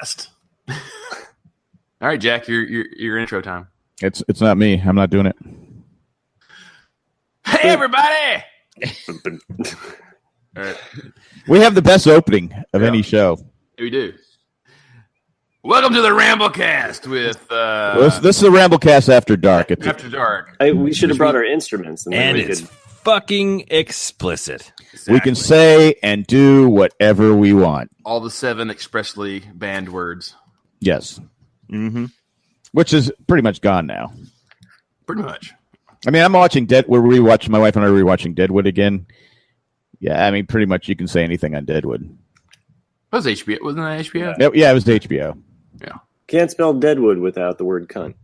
Ramblecast. All right, Jack, your intro time. It's not me. I'm not doing it. Hey, everybody! All right. We have the best opening of any show. We do. Welcome to the Ramblecast with... this is a Ramblecast After Dark. After Dark. We should have brought our instruments. And it's fucking explicit. Exactly. We can say and do whatever we want. All the 7 expressly banned words. Yes. Mm-hmm. Which is pretty much gone now. Pretty much. I mean, I'm watching my wife and I are rewatching Deadwood again. Yeah, I mean, pretty much you can say anything on Deadwood. That was HBO. Wasn't that HBO? Yeah, it was HBO. Yeah. Can't spell Deadwood without the word cunt.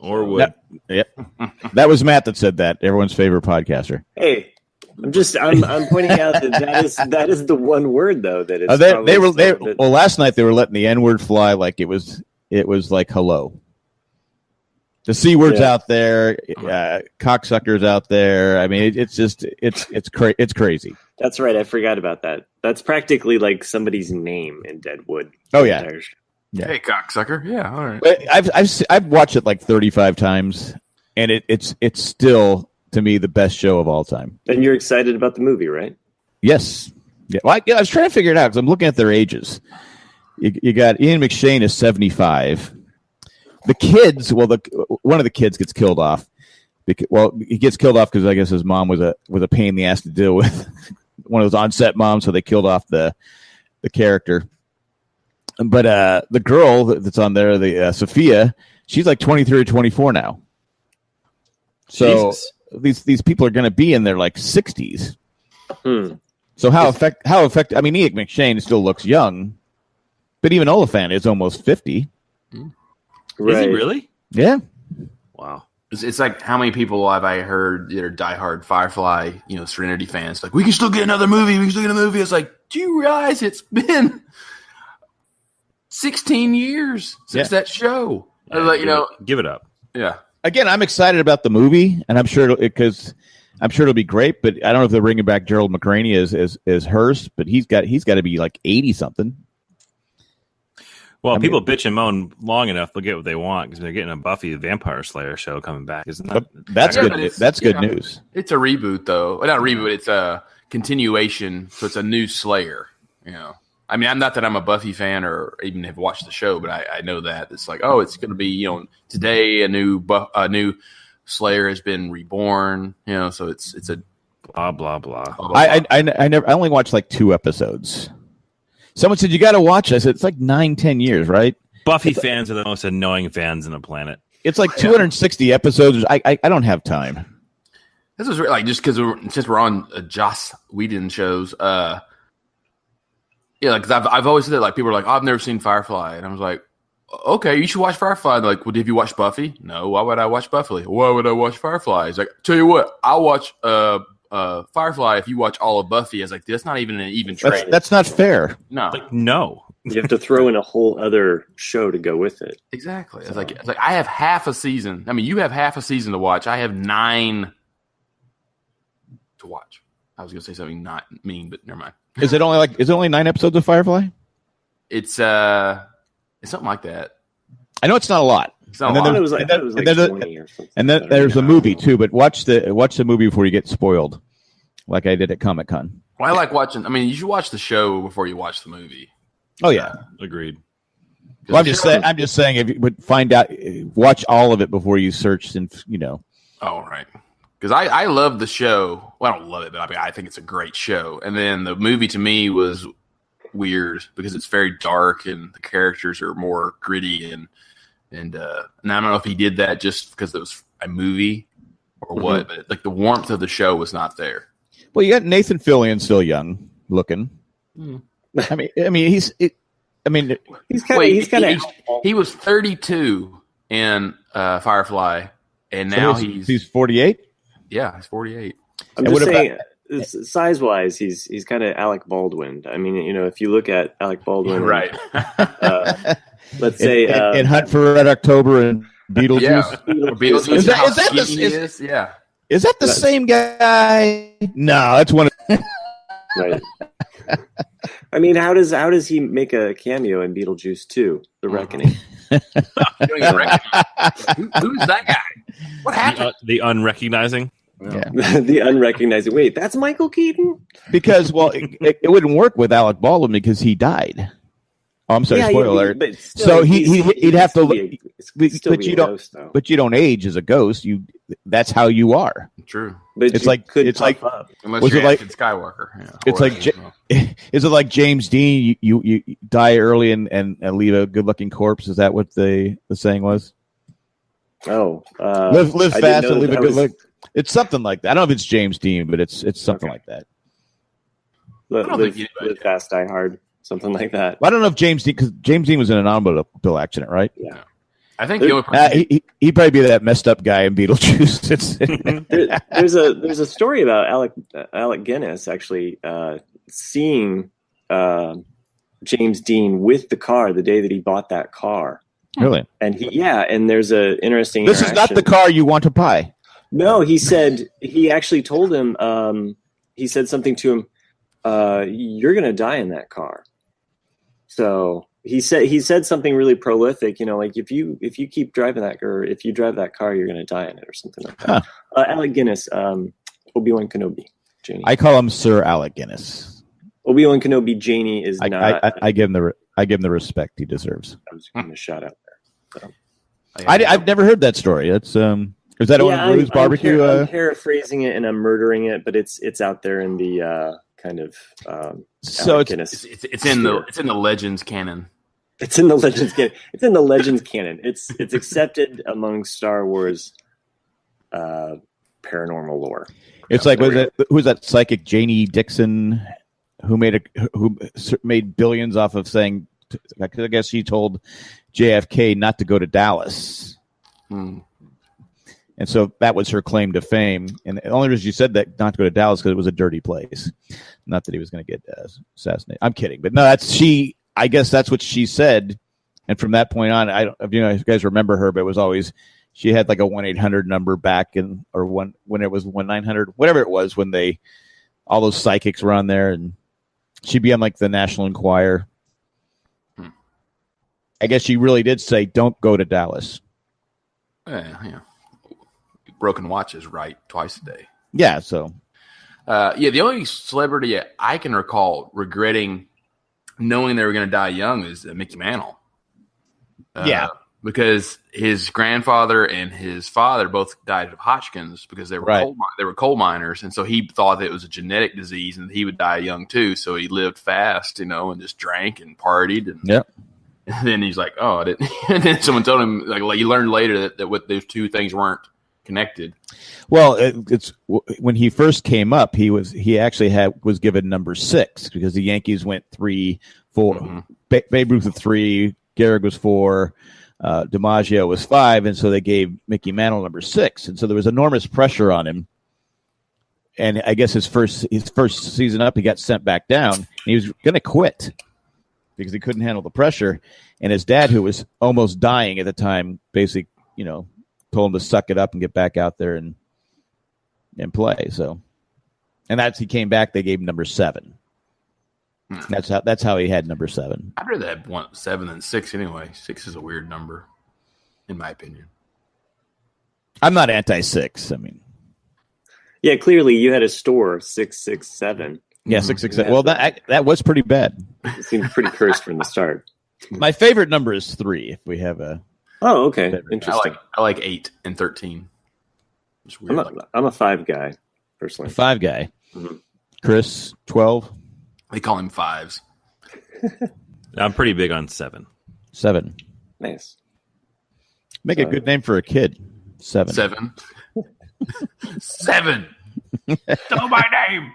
Or would. Yep. That was Matt that said that. Everyone's favorite podcaster. Hey, I'm pointing out that is the one word though that is. Well, last night they were letting the N-word fly like it was like hello. The C word's out there, cocksuckers out there. I mean, it's crazy. That's right. I forgot about that. That's practically like somebody's name in Deadwood. Oh yeah. Yeah. Hey, cocksucker. Yeah, all right. But I've watched it like 35 times, and it's still to me the best show of all time. And you're excited about the movie, right? Yes. Yeah. Well, I was trying to figure it out because I'm looking at their ages. You got Ian McShane is 75. The kids, one of the kids gets killed off. He gets killed off because I guess his mom was a pain in the ass to deal with. One of those on-set moms, so they killed off the character. But the girl that's on there, the Sophia, she's like 23 or 24 now. So these people are going to be in their like 60s. So how effective? I mean, Ian McShane still looks young, but even Oliphant is almost 50. Right. Is he really? Yeah. Wow. It's like how many people have I heard that are diehard Firefly, Serenity fans? Like, we can still get another movie. It's like, do you realize it's been 16 years since that show? Yeah, give it up. Yeah. Again, I'm excited about the movie, and I'm sure it'll be great. But I don't know if they're bringing back Gerald McRaney as Hearst, but he's got to be like 80 something. Well, people bitch and moan long enough, they'll get what they want because they're getting a Buffy the Vampire Slayer show coming back. Isn't that? That's good. That's good news. It's a reboot, though. Well, not a reboot. It's a continuation. So it's a new Slayer. I mean, I'm not that I'm a Buffy fan or even have watched the show, but I know that it's like, it's going to be, today a new Slayer has been reborn. So it's a blah blah blah. I only watched like 2 episodes. Someone said you got to watch this. It's like 9-10 years, right? Buffy fans are the most annoying fans on the planet. It's like 260 episodes. I don't have time. This was like just because since we're on Joss Whedon shows, because I've always said that, like, people are like, I've never seen Firefly, and I was like, okay, you should watch Firefly. And they're like, well, have you watched Buffy? No. Why would I watch Buffy? Why would I watch Firefly? He's like, tell you what, I'll watch Firefly if you watch all of Buffy. I was like, that's not even an even trade. That's not fair. No. No. You have to throw in a whole other show to go with it. Exactly. It's like I have half a season. I mean, you have half a season to watch. I have 9 to watch. I was going to say something not mean, but never mind. Is it only 9 episodes of Firefly? It's something like that. I know it's not a lot. It's not a lot. It was like 20 or something. And then there's a movie too, but watch the movie before you get spoiled, like I did at Comic-Con. Well, I like watching. I mean, you should watch the show before you watch the movie. Oh yeah, agreed. Well, I'm just saying, if you would find out, watch all of it before you search, and Oh right, because I love the show. Well, I don't love it, but I think it's a great show. And then the movie to me was weird because it's very dark and the characters are more gritty and I don't know if he did that just because it was a movie or what, but like the warmth of the show was not there. Well, you got Nathan Fillion still young looking. I mean, he was 32 in Firefly, and now he's 48. Yeah, he's 48. I'm just saying, size-wise, he's kind of Alec Baldwin. I mean, if you look at Alec Baldwin, right? Let's say in Hunt for Red October and Beetlejuice. Yeah. Beetlejuice. Is that the same guy? No, that's one. Right. I mean, how does he make a cameo in Beetlejuice 2, The Reckoning? Who's that guy? What happened? The unrecognizing. Yeah. The unrecognizing. Wait, that's Michael Keaton? Because, well, it wouldn't work with Alec Baldwin because he died. Oh, I'm sorry, spoiler alert. But still, So he'd have to look. But you don't. Ghost, though. But you don't age as a ghost. That's how you are. True. But It's you like could it's puff like up. Unless Was you're it like- Anakin Skywalker. Yeah. it's Or- like is it like James Dean? You die early and leave a good looking corpse. Is that what the saying was? Oh, Live I didn't fast know and leave a that good was- look. It's something like that. I don't know if it's James Dean, but it's something Okay. like that. I don't Live, think anybody- live fast, die hard, something like that. Well, I don't know if James Dean, because James Dean was in an automobile accident, right? I think the only person He'd probably be that messed up guy in Beetlejuice. It's There's a story about Alec Guinness actually seeing James Dean with the car the day that he bought that car, really. and and there's a interesting. This is not the car you want to buy. No, he actually told him. He said something to him. You're going to die in that car. So he said something really prolific. Like if you keep driving that, or if you drive that car, you're going to die in it, or something like that. Alec Guinness, Obi-Wan Kenobi, Janie. I call him Sir Alec Guinness. Obi-Wan Kenobi, Janie is not. I give him the respect he deserves. I was giving a shout out there. I've never heard that story. It's is that on Rue's Barbecue? I'm paraphrasing it and I'm murdering it, but it's out there in the kind of. So Alec it's- Guinness. it's in the Legends canon. It's in the Legends canon. It's in the Legends canon. It's accepted among Star Wars paranormal lore. It's like who's that psychic Janie Dixon who made billions off of saying, I guess she told JFK not to go to Dallas. And so that was her claim to fame. And the only reason she said that not to go to Dallas because it was a dirty place. Not that he was going to get assassinated. I'm kidding. But no, I guess that's what she said. And from that point on, I don't if you guys remember her, but it was always, she had like a 1-800 number back when it was 1-900, whatever it was, when all those psychics were on there, and she'd be on like the National Enquirer. I guess she really did say, don't go to Dallas. Yeah. Broken watches right twice a day. Yeah, so. The only celebrity I can recall regretting knowing they were going to die young is Mickey Mantle. Because his grandfather and his father both died of Hodgkin's because they were coal miners, and so he thought that it was a genetic disease and he would die young too. So he lived fast, and just drank and partied. And, and then he's like, "Oh, I didn't." And then someone told him, like you learned later that what those two things weren't connected. Well, it's when he first came up, he actually was given number 6 because the Yankees went 3, 4. Mm-hmm. Babe Ruth was 3, Gehrig was 4. DiMaggio was 5, and so they gave Mickey Mantle number 6, and so there was enormous pressure on him. And I guess his first season up, he got sent back down. And he was going to quit because he couldn't handle the pressure. And his dad, who was almost dying at the time, basically, told him to suck it up and get back out there and play. So, and he came back. They gave him number 7. That's how he had number 7. I'd rather have 7 than 6 anyway. 6 is a weird number, in my opinion. I'm not anti-6. I mean, yeah, clearly you had a store 667. Yeah, 667. Well, that was pretty bad. It seemed pretty cursed from the start. My favorite number is 3. If we have a. Oh, okay, interesting. I like 8 and 13. It's weird. I'm a 5 guy personally. 5 guy. Mm-hmm. Chris 12. They call him 5s. I'm pretty big on 7. 7. Nice. Make a good name for a kid. 7. 7. 7. Know my name.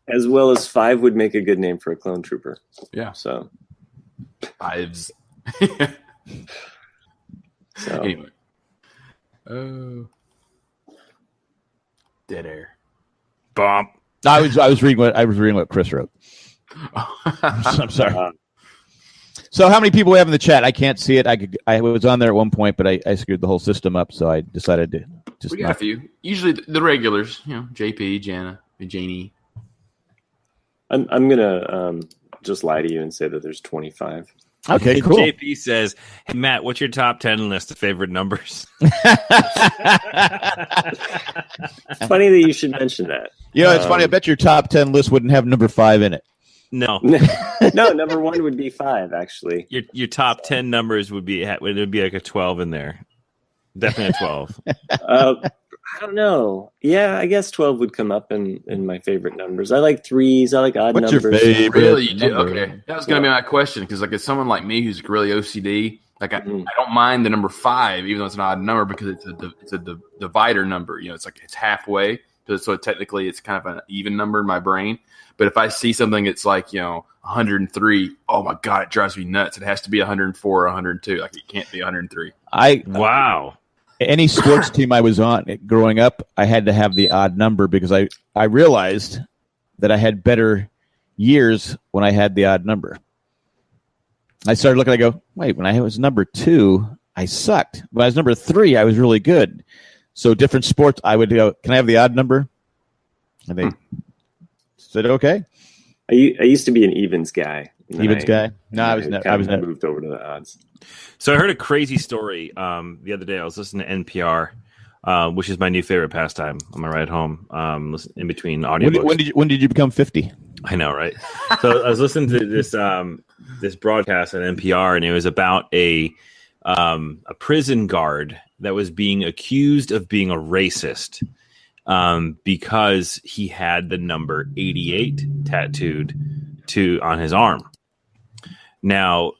As well as 5 would make a good name for a clone trooper. Yeah. So 5s. So anyway. Dead air. Bump. I was reading what Chris wrote. I'm sorry. So how many people we have in the chat? I can't see it. I was on there at one point, but I screwed the whole system up, so I decided to just. We got a few. Usually the regulars, JP, Jana, Janie, I'm gonna just lie to you and say that there's 25. Okay, cool. JP says, "Hey Matt, what's your top 10 list of favorite numbers?" Funny that you should mention that. It's funny. I bet your top 10 list wouldn't have number 5 in it. No, No, number 1 would be 5, actually. your top 10 numbers would be like a 12 in there. Definitely a 12. I don't know. Yeah, I guess 12 would come up in my favorite numbers. I like threes. I like odd What's numbers. your favorite Really, you do? number? Okay, that was going to be my question because like, as someone like me who's really OCD, like I don't mind the number 5, even though it's an odd number because it's a divider number. It's like it's halfway, so technically it's kind of an even number in my brain. But if I see something that's like 103, oh my god, it drives me nuts. It has to be 104 or 102. Like it can't be 103. Wow. Any sports team I was on growing up, I had to have the odd number because I realized that I had better years when I had the odd number. I started looking, I go, wait, when I was number 2, I sucked. When I was number 3, I was really good. So different sports, I would go, can I have the odd number? And they said, okay. I used to be an evens guy. Evens guy? No, I was never moved over to the odds. So I heard a crazy story the other day. I was listening to NPR, which is my new favorite pastime on my ride home. Listen in between audiobooks. When did you become 50? I know, right? So I was listening to this broadcast on NPR, and it was about a prison guard that was being accused of being a racist because he had the number 88 tattooed on his arm. Now,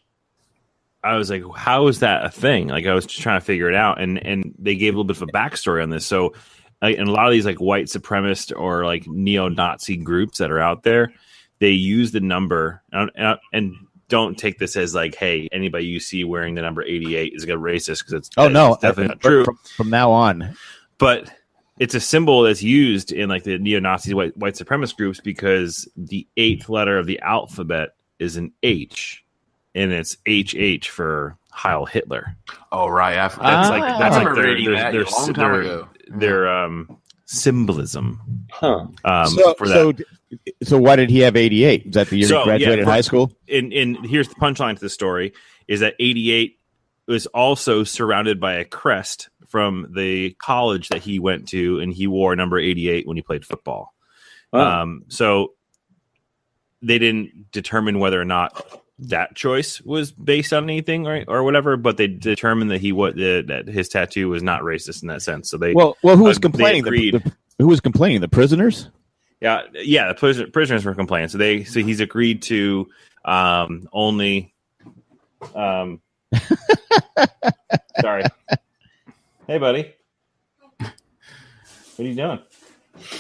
I was like, how is that a thing? Like, I was just trying to figure it out, and they gave a little bit of a backstory on this. So, in a lot of these like white supremacist or like neo-Nazi groups that are out there, they use the number and don't take this as like, hey, anybody you see wearing the number 88 is a racist because it's definitely not true from now on. But it's a symbol that's used in like the neo-Nazi white supremacist groups because the 8th letter of the alphabet is an H, and it's HH for Heil Hitler. Oh right, That's like their symbolism. Huh. For that. So why did he have 88? Is that the year he graduated high school? And here's the punchline to the story: is that 88 was also surrounded by a crest from the college that he went to, and he wore number 88 when he played football. Oh. So they didn't determine whether or not that choice was based on anything or whatever, but they determined that that his tattoo was not racist in that sense. So they who was complaining? Who was complaining? The prisoners? Yeah. The prisoners were complaining. So he's agreed to only. Sorry. Hey, buddy. What are you doing?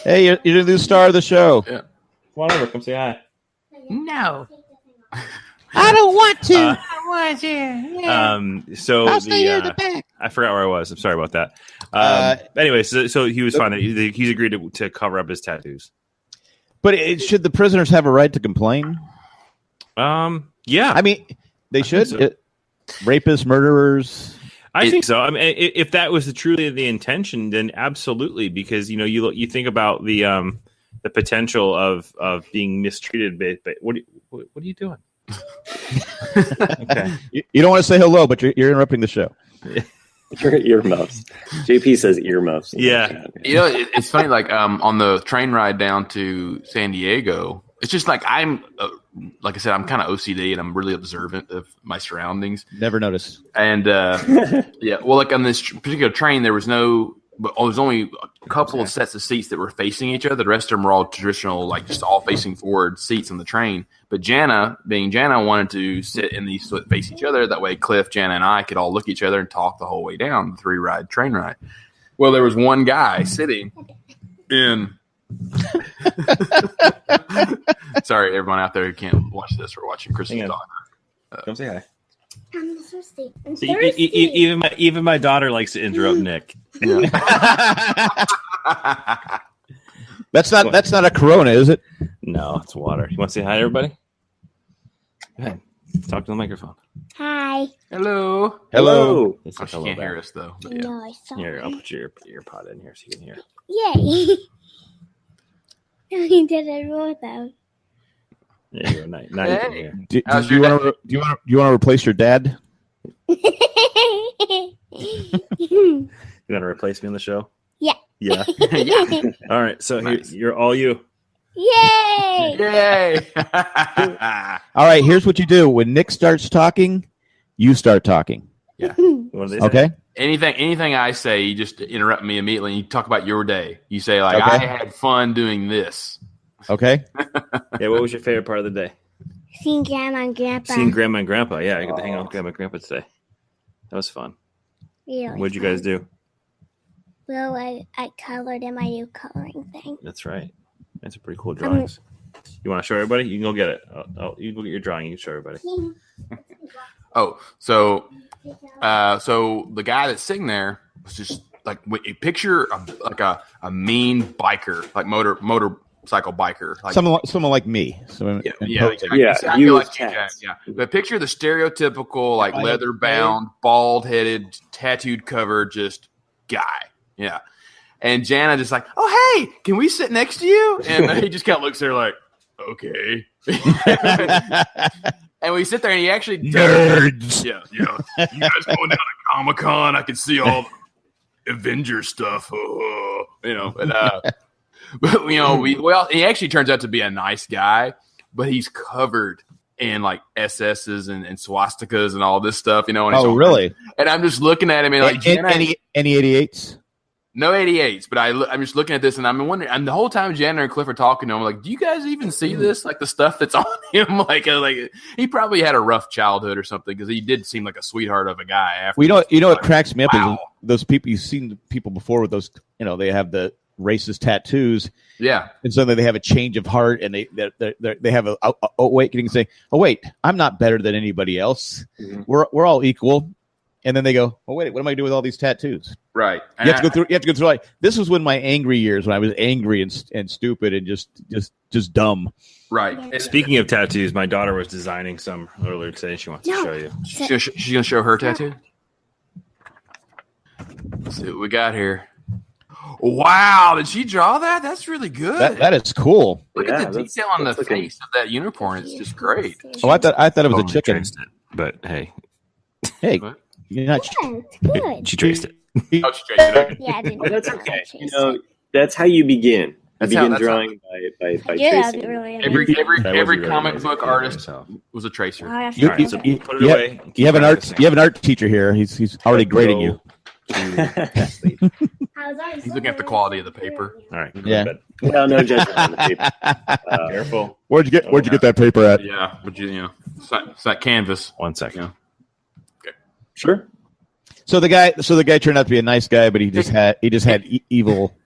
Hey, you're the new star of the show. Yeah. Come on over. Come say hi. No. I don't want to. I was here. Yeah. So I'll stay here in the back. I forgot where I was. I'm sorry about that. Anyway, so he was fine. He's agreed to cover up his tattoos. But should the prisoners have a right to complain? Yeah. I mean, they should. So. Rapists, murderers. I think so. I mean, if that was truly the intention, then absolutely, because you think about the potential of being mistreated. But what are you doing? Okay. You don't want to say hello, but you're interrupting the show. Your earmuffs. JP says earmuffs. Yeah. It's funny. Like on the train ride down to San Diego, it's just like like I said, I'm kind of OCD and I'm really observant of my surroundings. Never noticed. And like on this particular train, there was only a couple of sets of seats that were facing each other. The rest of them were all traditional, like just all facing forward seats on the train. But Jana, wanted to sit in these that face each other. That way, Cliff, Jana, and I could all look at each other and talk the whole way down the 3-ride train ride. Well, there was one guy sitting in. Sorry, everyone out there who can't watch this or watching Chris's daughter. Come say hi. I'm thirsty. Even my daughter likes to interrupt Nick. Yeah. That's not a Corona, is it? No, it's water. You want to say hi, everybody? Go ahead. Talk to the microphone. Hi. Hello. Hello. It's Oh, she can't hear us though. But yeah. No, I saw Here, I'll put your pod in here so you can hear. Yay. You did it roll though. Yeah, you're nice. Hey. Do you want to replace your dad? You want to replace me on the show? Yeah. Yeah. Yeah. All right. So Nice. you're all you. Yay! Yay! All right. Here's what you do. When Nick starts talking, you start talking. What do they say? Okay. Anything I say, you just interrupt me immediately. And you talk about your day. You say like, Okay. I had fun doing this. Okay. Yeah. What was your favorite part of the day? Seeing Grandma and Grandpa. Seeing Grandma and Grandpa. Yeah, I got to hang out with Grandma and Grandpa today. That was fun. Really What'd you fun. you guys do? Well, I colored in my new coloring thing. That's right. That's a pretty cool drawings. You want to show everybody? You can go get it. You can go get your drawing. You can show everybody. Oh, so the guy that's sitting there was just like picture a mean biker, like motorcycle biker, like Someone like me. So Yeah, exactly you like with you, Jack, tats. yeah. But picture the stereotypical like leather bound, bald headed, tattooed cover, just guy. Yeah. And Jana just like, oh hey, can we sit next to you? And he just kind of looks there like, okay. And we sit there, and he actually Nerds. Yeah. You guys going down to Comic-Con? I can see all the Avengers stuff. But he actually turns out to be a nice guy, but he's covered in like SS's and swastikas and all this stuff. And Oh, really? And I'm just looking at him and like, Any 88s? no 88s, but I'm just looking at this and I'm wondering. And the whole time Jana and Cliff are talking to him, like, do you guys even see this? Like the stuff that's on him? Like he probably had a rough childhood or something because he did seem like a sweetheart of a guy. After You know what cracks me up Wow. is those people. You've seen the people before with those. They have the racist tattoos, Yeah, and so they have a change of heart, and they have a awakening and say, "Oh wait, I'm not better than anybody else. Mhm. We're all equal." And then they go, "Oh wait, what am I doing with all these tattoos?" right. You have to go through. Like this was when my angry years, when I was angry and stupid and just dumb. Right. And Speaking of tattoos, my daughter was designing some earlier today. She wants to show you. she's gonna show her tattoo. Let's see what we got here. Wow, did she draw that? That's really good. That is cool. Look Yeah, at the that's- detail on the that's looking- face of that unicorn. It's just great. Oh, I thought it was a She chicken. traced it, but hey, Hey, What? you're not. Good. Good. she traced it. Oh, she traced it. Okay. Yeah, I didn't. Oh, that's know okay. how to You trace know, it. that's how you begin. You That's begin how- drawing by Yeah, that'd tracing. be really Every amazing. every That was every really comic amazing. book Yeah, artist myself. was a tracer. I have to You- All right, so you- put it you- away. You have an art teacher here. He's already grading you. He's looking at the quality of the paper. All right. Yeah. Well, no judgment on the paper. Careful. Where'd you get that paper at? Yeah, but it's not canvas. 1 second. Yeah. Sure. So the guy turned out to be a nice guy, but he just had evil.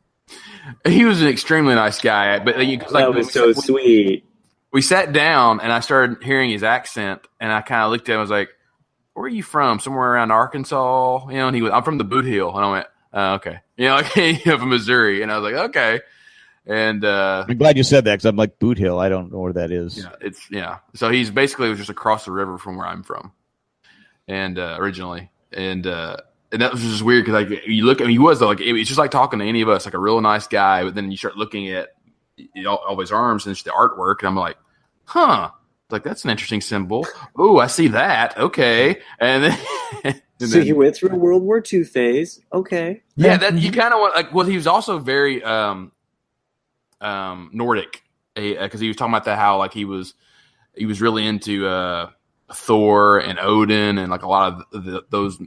He was an extremely nice guy, but That was so sweet. we sat down and I started hearing his accent, and I kind of looked at him. I was like, "Where are you from? Somewhere around Arkansas?" And he was, "I'm from the Boot Heel," and I went, "Okay," from Missouri, and I was like, "Okay," and I'm glad you said that because I'm like Boot Hill. I don't know where that is. So he's basically just across the river from where I'm from, and originally, and that was just weird because like you look, he was like it's just like talking to any of us, like a real nice guy, but then you start looking at all his arms and the artwork, and I'm like, huh. Like that's an interesting symbol. Oh, I see that. Okay, and then So he went through a World War II phase. Okay. yeah, that you kind of want like. Well, he was also very Nordic because he was talking about that how like he was really into Thor and Odin and like a lot of those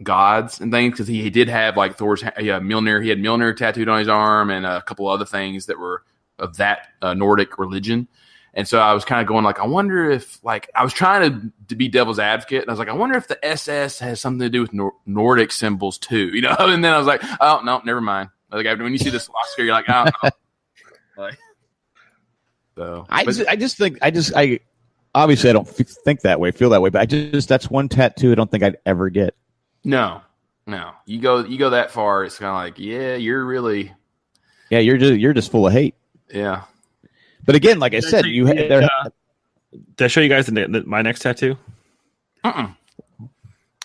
gods and things because he did have like Thor's Mjolnir. He had Mjolnir tattooed on his arm and a couple other things that were of that Nordic religion. And so I was kind of going like, I wonder if like I was trying to be devil's advocate, and I was like, I wonder if the SS has something to do with Nordic symbols too, And then I was like, oh no, never mind. Like when you see this Oscar, you're like, oh no. Like, so I obviously I don't think that way, feel that way, but that's one tattoo I don't think I'd ever get. no. You go that far, it's kind of like, yeah, you're just full of hate. yeah. But again, like I said, Did I show you guys my next tattoo? Uh-uh.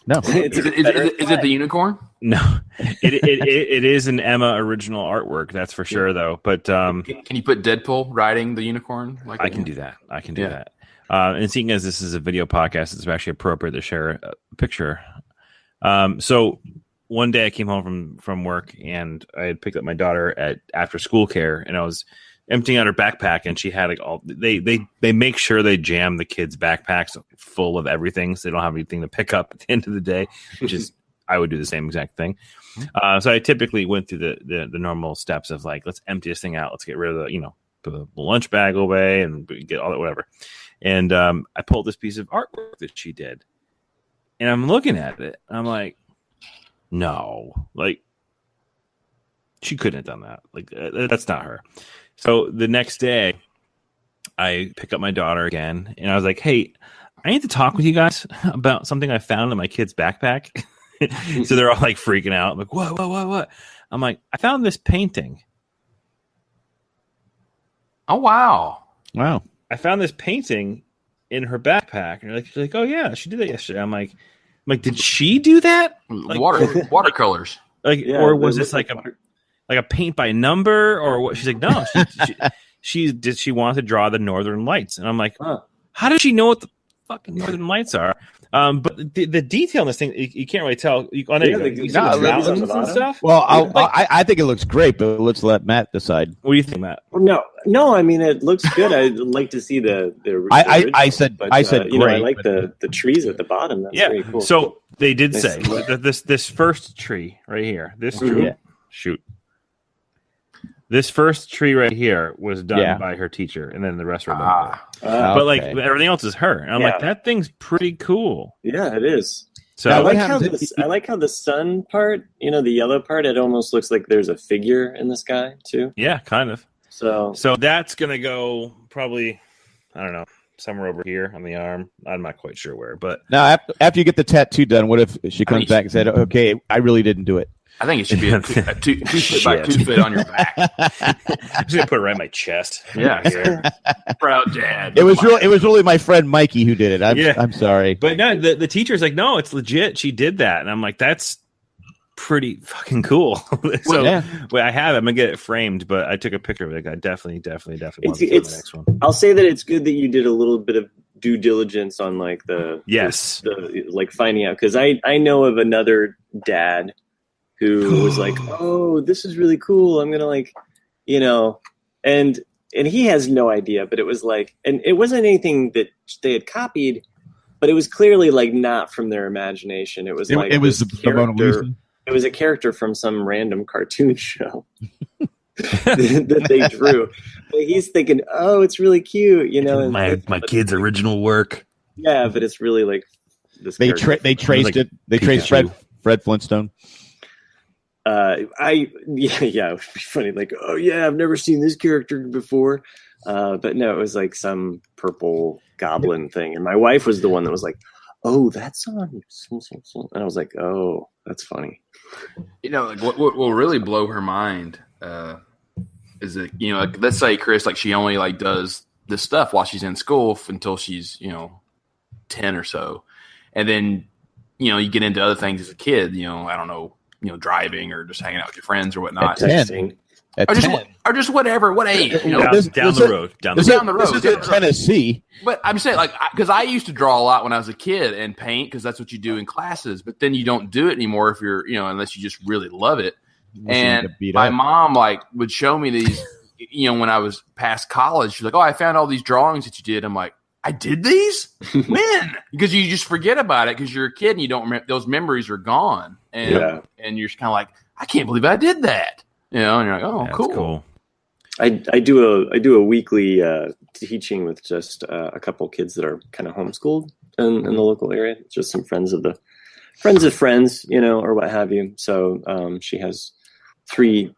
no. It's Is it the unicorn? No, it is an Emma original artwork. That's for sure, though. But Can you put Deadpool riding the unicorn? I can do that. I can do that. And seeing as this is a video podcast, it's actually appropriate to share a picture. So one day I came home from work and I had picked up my daughter at after school care, and I was emptying out her backpack, and she had like all they make sure they jam the kids' backpacks full of everything, so they don't have anything to pick up at the end of the day, which is I would do the same exact thing. So I typically went through the normal steps of like, let's empty this thing out, let's get rid of the lunch bag away and get all that whatever. And I pulled this piece of artwork that she did, and I'm looking at it. I'm like, no, like she couldn't have done that. Like that's not her. So the next day, I pick up my daughter again, and I was like, hey, I need to talk with you guys about something I found in my kid's backpack. So they're all like freaking out. I'm like, what? I'm like, I found this painting. Oh, wow. I found this painting in her backpack. And she's like, oh yeah, she did that yesterday. I'm like, did she do that? Like, watercolors. Like, yeah, or was this like a paint by number or what? She's like, no, she wanted to draw the Northern Lights. And I'm like, how does she know what the fucking Northern Lights are? But the detail in this thing, you can't really tell. You see the mountains and stuff. Well, I think it looks great, but let's let Matt decide. What do you think, Matt? No. I mean, it looks good. I'd like to see the I said great. I like the trees at the bottom. That's very cool. So they did say that this first tree right here, this tree, this first tree right here was done by her teacher, and then the rest were done. But like everything else is her. And I'm like, that thing's pretty cool. Yeah, it is. So I like how the sun part, the yellow part, it almost looks like there's a figure in the sky too. Yeah, kind of. So that's gonna go probably, I don't know, somewhere over here on the arm. I'm not quite sure where, but now after you get the tattue done, what if she comes back and said, "Okay, I really didn't do it"? I think it should be a 2 foot by 2 foot on your back. I'm just gonna put it right in my chest. Yeah, proud dad. It was really my friend Mikey who did it. I'm sorry, but no, the teacher's like, no, it's legit. She did that, and I'm like, that's pretty fucking cool. So I have it. I'm gonna get it framed, but I took a picture of it. I definitely want to do the next one. I'll say that it's good that you did a little bit of due diligence on like the like finding out, because I know of another dad who was like, oh, this is really cool. I'm gonna and he has no idea, but it was like, and it wasn't anything that they had copied, but it was clearly like not from their imagination. It was like it was the Mona Lisa. It was a character from some random cartoon show that they drew. But he's thinking, oh, it's really cute, my kid's original work. Yeah, but it's really like this. They traced it. They traced Fred Flintstone. It would be funny. Like, oh yeah, I've never seen this character before. But no, it was like some purple goblin thing, and my wife was the one that was like, oh, that's on. And I was like, oh, that's funny. Like what will really blow her mind is that like, let's say Chris, like she only like does this stuff while she's in school until she's 10 or so, and then you get into other things as a kid. I don't know. Driving or just hanging out with your friends or whatnot. Or just whatever. What age? Down the road. This is in Tennessee. But I'm saying, like, because I used to draw a lot when I was a kid and paint, because that's what you do in classes. But then you don't do it anymore if you're, unless you just really love it. And my mom would show me these, when I was past college. She's like, "Oh, I found all these drawings that you did." I'm like, I did these? When? Because you just forget about it because you're a kid and you don't remember. Those memories are gone. And you're kind of like, I can't believe I did that. And you're like, oh, cool. I do a weekly teaching with just a couple kids that are kind of homeschooled in the local area. Just some friends of friends, or what have you. So she has three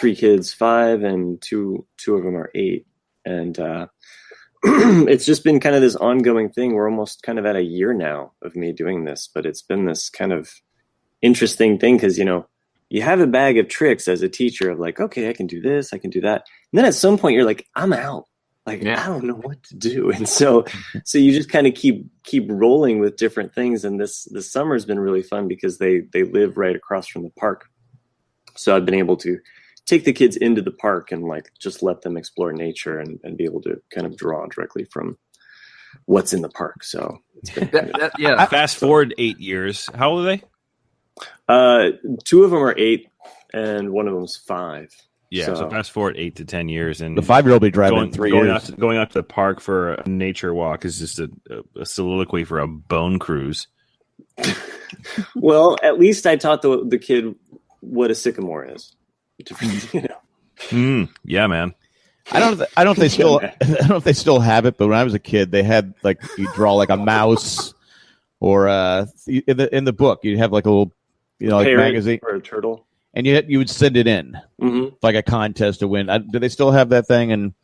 kids, 5, and two of them are 8. And it's just been kind of this ongoing thing. We're almost kind of at a year now of me doing this, but it's been this kind of interesting thing because, you have a bag of tricks as a teacher of like, okay, I can do this, I can do that. And then at some point you're like, I'm out. Like, I don't know what to do. And so you just kind of keep rolling with different things. And this summer's been really fun because they live right across from the park. So I've been able to take the kids into the park and like just let them explore nature and be able to kind of draw directly from what's in the park. So it's been Fast forward 8 years. How old are they? 2 of them are 8 and one of them's 5. Yeah, so fast forward 8 to 10 years, and The 5-year-old will be driving in 3 years. Going out to the park for a nature walk is just a soliloquy for a bone cruise. Well, at least I taught the kid what a sycamore is. You know? Yeah, man. I don't know if they still. I don't know if they still have it, but when I was a kid, they had like you draw like a mouse, or in the book you'd have like a little, like magazine or a turtle. And you would send it in like a contest to win. Do they still have that thing? And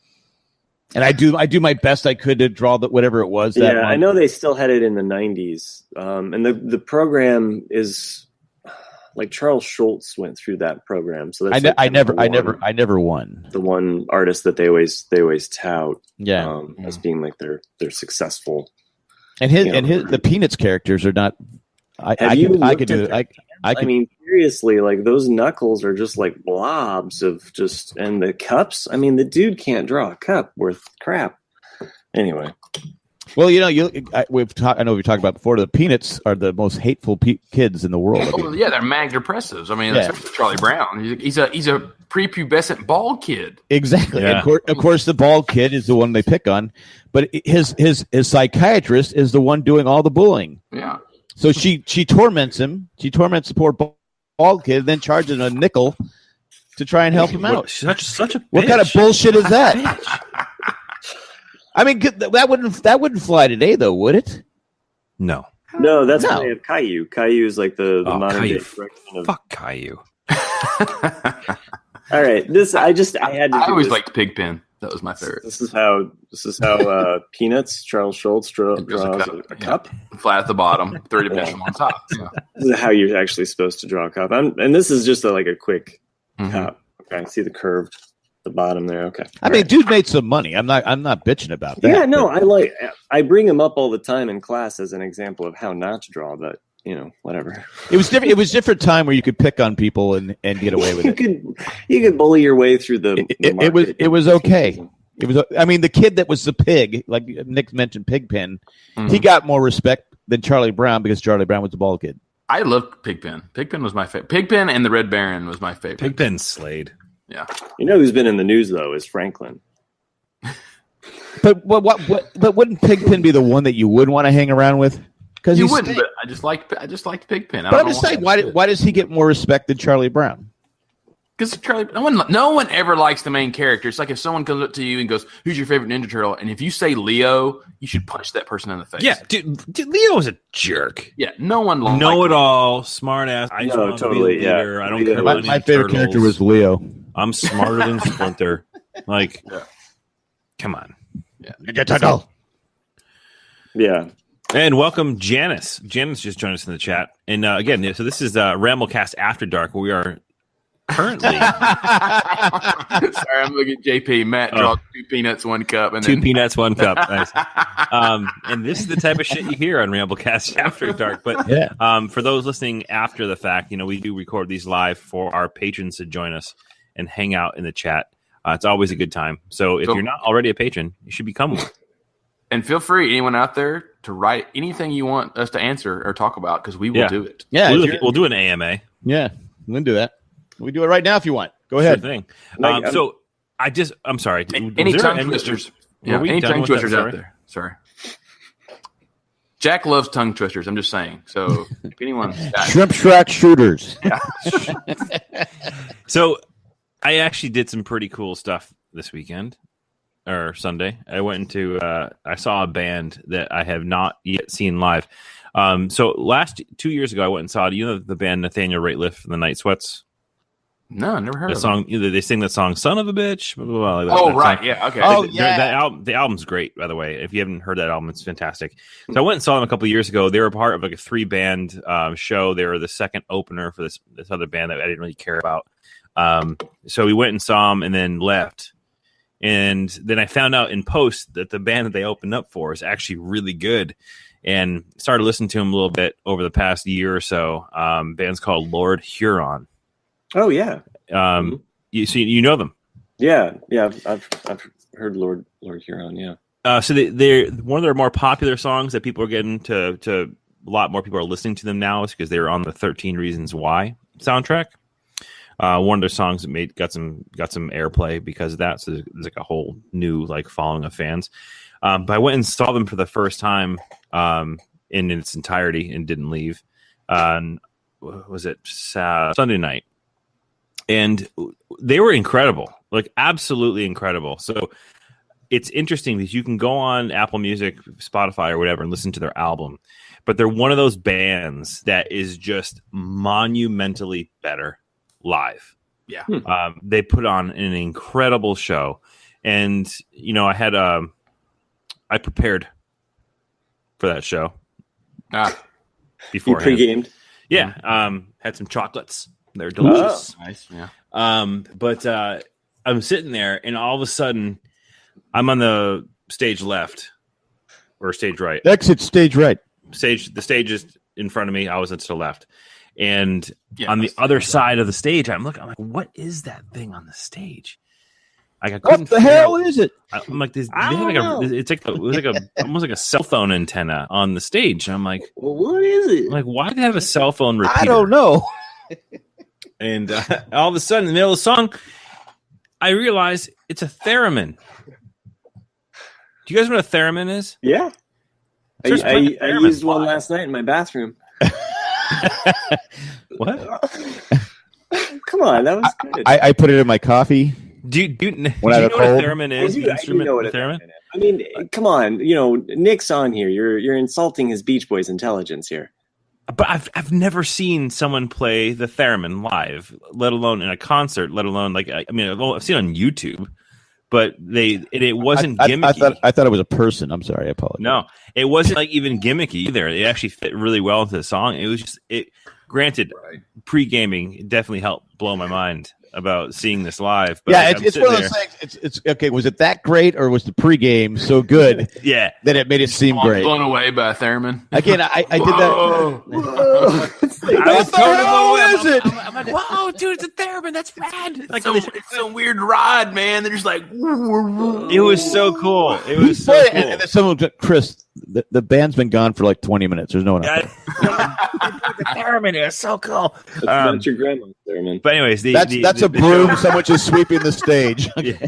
I do my best I could to draw whatever it was. That month. I know they still had it in the 90s. And the program is like Charles Schultz went through that program. So that's I never won. The one artist that they always tout as being like their successful. And the Peanuts characters are not. I could do it. I mean, seriously, like those knuckles are just like blobs of just, and the cups. I mean, the dude can't draw a cup worth crap. Anyway. Well, I know we've talked about before. The Peanuts are the most hateful kids in the world. Oh, yeah, they're mag depressives. I mean, except for Charlie Brown. He's a prepubescent bald kid. Exactly. Yeah. Of course, the bald kid is the one they pick on, but his psychiatrist is the one doing all the bullying. Yeah. So she torments him. She torments the poor bald kid, then charges him a nickel to try and help him out. Such a bitch. What kind of bullshit is that? I mean, that wouldn't fly today, though, would it? No, that's why they have Caillou. Caillou is like the modern day correction of fuck Caillou. All right, I always liked Pigpen. That was my favorite. This is how Peanuts, Charles Schultz draws a cup. Flat at the bottom, 3-dimensional on top. Yeah. This is how you're actually supposed to draw a cup. And this is just a quick cup. Okay, see the curved the bottom there. Okay. I mean, dude made some money. I'm not bitching about that. Yeah, no, I bring him up all the time in class as an example of how not to draw, but whatever. It was different. It was a different time where you could pick on people and get away with it. You could bully your way through the it was okay. It was. I mean, the kid that was the pig, like Nick mentioned, Pigpen, he got more respect than Charlie Brown because Charlie Brown was the bald kid. I loved Pigpen. Pigpen was my favorite. Pigpen and the Red Baron was my favorite. Pigpen slayed. Yeah. Who's been in the news though is Franklin. But But wouldn't Pigpen be the one that you would want to hang around with? Because you wouldn't. But I just liked Pigpen. But I'm just saying, why does he get more respect than Charlie Brown? Because Charlie, no one ever likes the main character. It's like if someone comes up to you and goes, "Who's your favorite Ninja Turtle?" and if you say Leo, you should punch that person in the face. Yeah, dude Leo is a jerk. Yeah, no one know it all, smart ass. I just want totally. to be a leader. Yeah. I don't care about my favorite turtles. character was Leo. I'm smarter than Splinter. Come on. Yeah. Ninja Turtle. Yeah. And welcome, Janice. Janice just joined us in the chat. And again, so this is Ramblecast After Dark, where we are currently. Sorry, I'm looking at JP. Matt draws 2 peanuts, 1 cup, and 2 peanuts, 1 cup. Nice. And this is the type of shit you hear on Ramblecast After Dark. But for those listening after the fact, we do record these live for our patrons to join us and hang out in the chat. It's always a good time. So if you're not already a patron, you should become one. And feel free, anyone out there, to write anything you want us to answer or talk about, because we will do it. Yeah, we'll do an AMA. Yeah, we can do that. We do it right now if you want. Go ahead. Sure thing. So I'm sorry. Any tongue twisters? Any tongue twisters out there? Sorry. Jack loves tongue twisters. I'm just saying. So if anyone's got Shrimp Shack shooters. Yeah. So I actually did some pretty cool stuff this weekend. Or Sunday, I went into. I saw a band that I have not yet seen live. So 2 years ago, I went and saw the band Nathaniel Rateliff and the Night Sweats. No, I never heard the of song. They sing that song "Son of a Bitch." Blah, blah, blah, that right, song. Yeah, okay. Oh, yeah. The album's great, by the way. If you haven't heard that album, it's fantastic. So I went and saw them a couple of years ago. They were part of like a 3-band show. They were the second opener for this other band that I didn't really care about. So we went and saw them and then left. And then I found out in post that the band that they opened up for is actually really good, and started listening to them a little bit over the past year or so. Band's called Lord Huron. Oh yeah. You know them? Yeah. I've heard Lord Huron. Yeah. So they're one of their more popular songs that people are getting to a lot more people are listening to them now is because they were on the 13 Reasons Why soundtrack. One of their songs that got some airplay because of that. So there's like a whole new like following of fans. But I went and saw them for the first time in its entirety and didn't leave. Was it Sunday night? And they were incredible, like absolutely incredible. So it's interesting because you can go on Apple Music, Spotify, or whatever and listen to their album. But they're one of those bands that is just monumentally better live. Yeah. They put on an incredible show. And, I had I prepared for that show. You pre-gamed? Yeah. Had some chocolates. They're delicious. Oh, nice. Yeah. But I'm sitting there, and all of a sudden, I'm on the stage left or stage right. Exit stage right. The stage is in front of me. I was to the left, and on the other side of the stage, I'm like, what is that thing on the stage? Like, what the hell is it? I'm like, it's like almost like a cell phone antenna on the stage. And I'm like, well, what is it? I'm like, why do they have a cell phone repeater? I don't know. And all of a sudden, in the middle of the song, I realize it's a theremin. Do you guys know what a theremin is? Yeah. I used one last night in my bathroom. What? Come on, that was good. I put it in my coffee. Do you know what a theremin is? I do know what a theremin is. I mean, come on, Nick's on here. You're insulting his Beach Boys intelligence here. But I've never seen someone play the theremin live, let alone in a concert, let alone I've seen it on YouTube. But it wasn't gimmicky. I thought it was a person. I'm sorry, I apologize. No, it wasn't even gimmicky either. It actually fit really well into the song. It was just Granted, pre-gaming definitely helped blow my mind about seeing this live. But yeah, it's one of those things. It's okay. Was it that great, or was the pregame so good? Yeah, that it made it seem great. Blown away by Theremin. Again, I did that. I was totally blown away. I'm like, whoa, dude, it's a Theremin. That's rad. Like it's some weird ride, man. They're just like, it was so cool. It was so cool. And then someone, Chris, the band's been gone for like 20 minutes. There's no one. The Theremin is so cool. That's not your grandma's Theremin. But anyways, that's a broom. Someone just sweeping the stage. Yeah.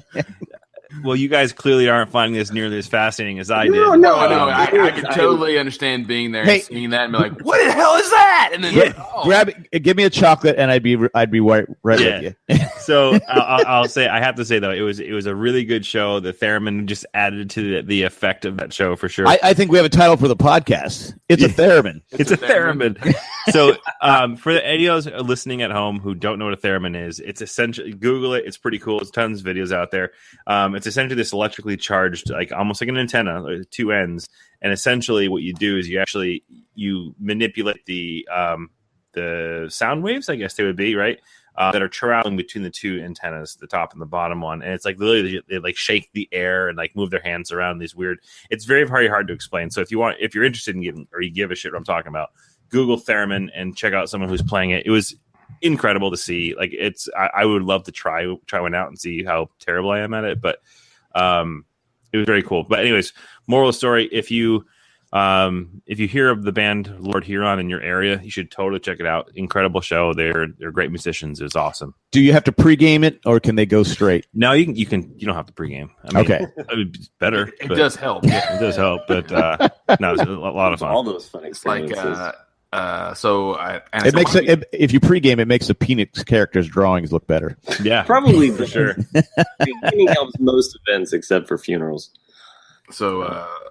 Well, you guys clearly aren't finding this nearly as fascinating as I did. No. I could totally understand being there and seeing that and be like, "What the hell is that?" And then grab it, give me a chocolate, and I'd be right with you. So I'll say, I have to say though, it was a really good show. The Theremin just added to the effect of that show for sure. I think we have a title for the podcast. It's a Theremin. It's a Theremin. So for any of those listening at home who don't know what a Theremin is, it's essentially, Google it. It's pretty cool. There's tons of videos out there. It's essentially this electrically charged, like almost like an antenna, like two ends. And essentially what you do is you manipulate the sound waves, I guess they would be, right? That are traveling between the two antennas, the top and the bottom one. And it's like literally they like shake the air and like move their hands around these weird, it's very, very hard to explain. So if you're interested in getting, or you give a shit what I'm talking about, Google Theremin and check out someone who's playing it. It was incredible to see. Like I would love to try one out and see how terrible I am at it, but it was very cool. But anyways, moral of the story, if you hear of the band Lord Huron in your area, you should totally check it out. Incredible show. They're great musicians. It was awesome. Do you have to pregame it, or can they go straight? No, you don't have to pregame. I mean, okay, it would be better. It does help. Yeah, it does help. But no, it's a lot of fun. All those fun experiences. It makes if you pregame, it makes the Phoenix characters' drawings look better. Yeah, probably for sure. Gaming helps most events except for funerals. So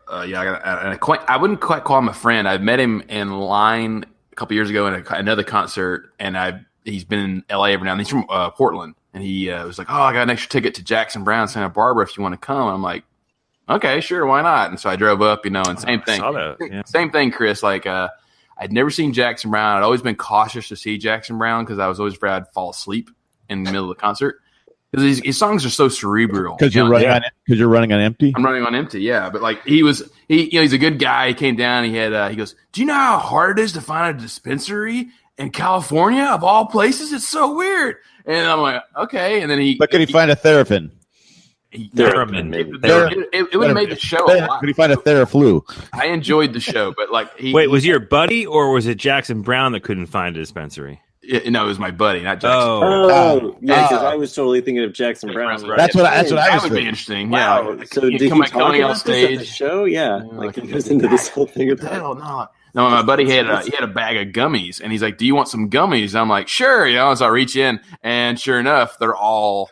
I wouldn't quite call him a friend. I met him in line a couple years ago in another concert, and he's been in LA every now and then. He's from Portland, and he was like, "Oh, I got an extra ticket to Jackson Brown, Santa Barbara. If you want to come," and I'm like, "Okay, sure, why not?" And so I drove up, and same thing. I saw that, yeah. Same thing, Chris. Like I'd never seen Jackson Brown. I'd always been cautious to see Jackson Brown because I was always afraid I'd fall asleep in the middle of the concert. because his songs are so cerebral. Because you're running on empty. I'm running on empty, yeah. But like he's a good guy. He came down. He had he goes, "Do you know how hard it is to find a dispensary in California of all places? It's so weird." And I'm like, okay. And then but could he find a Theremin? Theremin. It would have made the show a lot. Could he find a Theraflu? I enjoyed the show, but like wait, was he your buddy or was it Jackson Brown that couldn't find a dispensary? No, it was my buddy, not Jackson. Yeah, because I was totally thinking of Jackson Brown. Right. That's what I was That would thinking. be interesting. Wow. Yeah. So did he talk about this at the show? Yeah. Like he goes into this whole thing about hell no. No, my buddy had a bag of gummies, and he's like, "Do you want some gummies?" And I'm like, "Sure." So I reach in, and sure enough, they're all,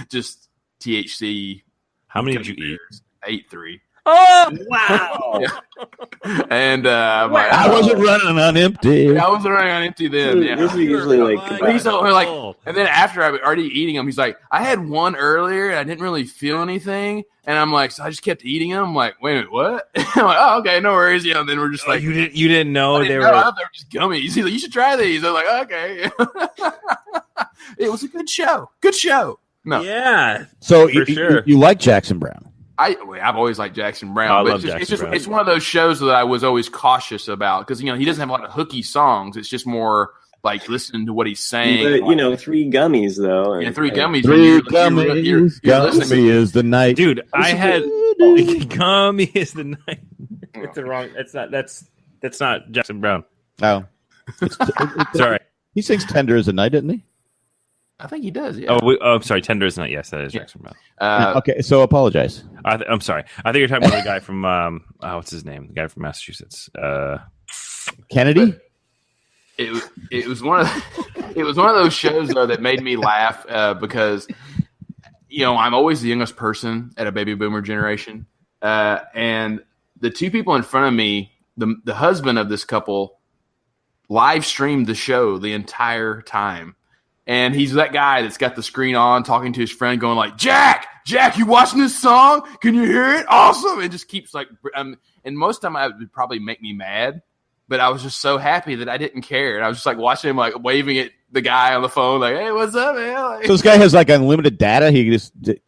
just THC. How many did you eat? I ate 3. Oh wow! Yeah. And I wasn't running on empty. I wasn't running on empty then. Yeah. These are usually and then after I was already eating them, he's like, "I had one earlier, and I didn't really feel anything." And I'm like, so I just kept eating them. I'm like, wait a minute, what? I'm like, oh, okay, no worries. And then we're just like, you didn't know they were. I thought they were just gummies. He's like, you should try these. I was like, okay. It was a good show. Good show. No. Yeah. So sure. you like Jackson Brown? I've always liked Jackson Brown. I but love Jackson Brown. It's one of those shows that I was always cautious about because he doesn't have a lot of hooky songs. It's just more like listening to what he's saying. But, 3 gummies though. And 3 gummies. 3 gummies. Gummy is the night, dude. I had gummy is the night. It's the wrong. It's not. That's not Jackson Brown. Oh, Sorry. He sings "Tender as the Night," doesn't he? I think he does. Yeah. I'm sorry. Tender is not. Yes, that is Jackson Brown. Okay, so apologize. I'm sorry. I think you're talking about the guy from what's his name? The guy from Massachusetts. Kennedy. It was one of those shows though that made me laugh because I'm always the youngest person at a baby boomer generation, and the 2 people in front of me, the husband of this couple, live streamed the show the entire time. And he's that guy that's got the screen on, talking to his friend, going like, Jack, you watching this song? Can you hear it? Awesome. And just keeps like, and most of the time it would probably make me mad, but I was just so happy that I didn't care. And I was just like watching him, like waving at the guy on the phone, like, hey, what's up, man? Like, so this guy has like unlimited data.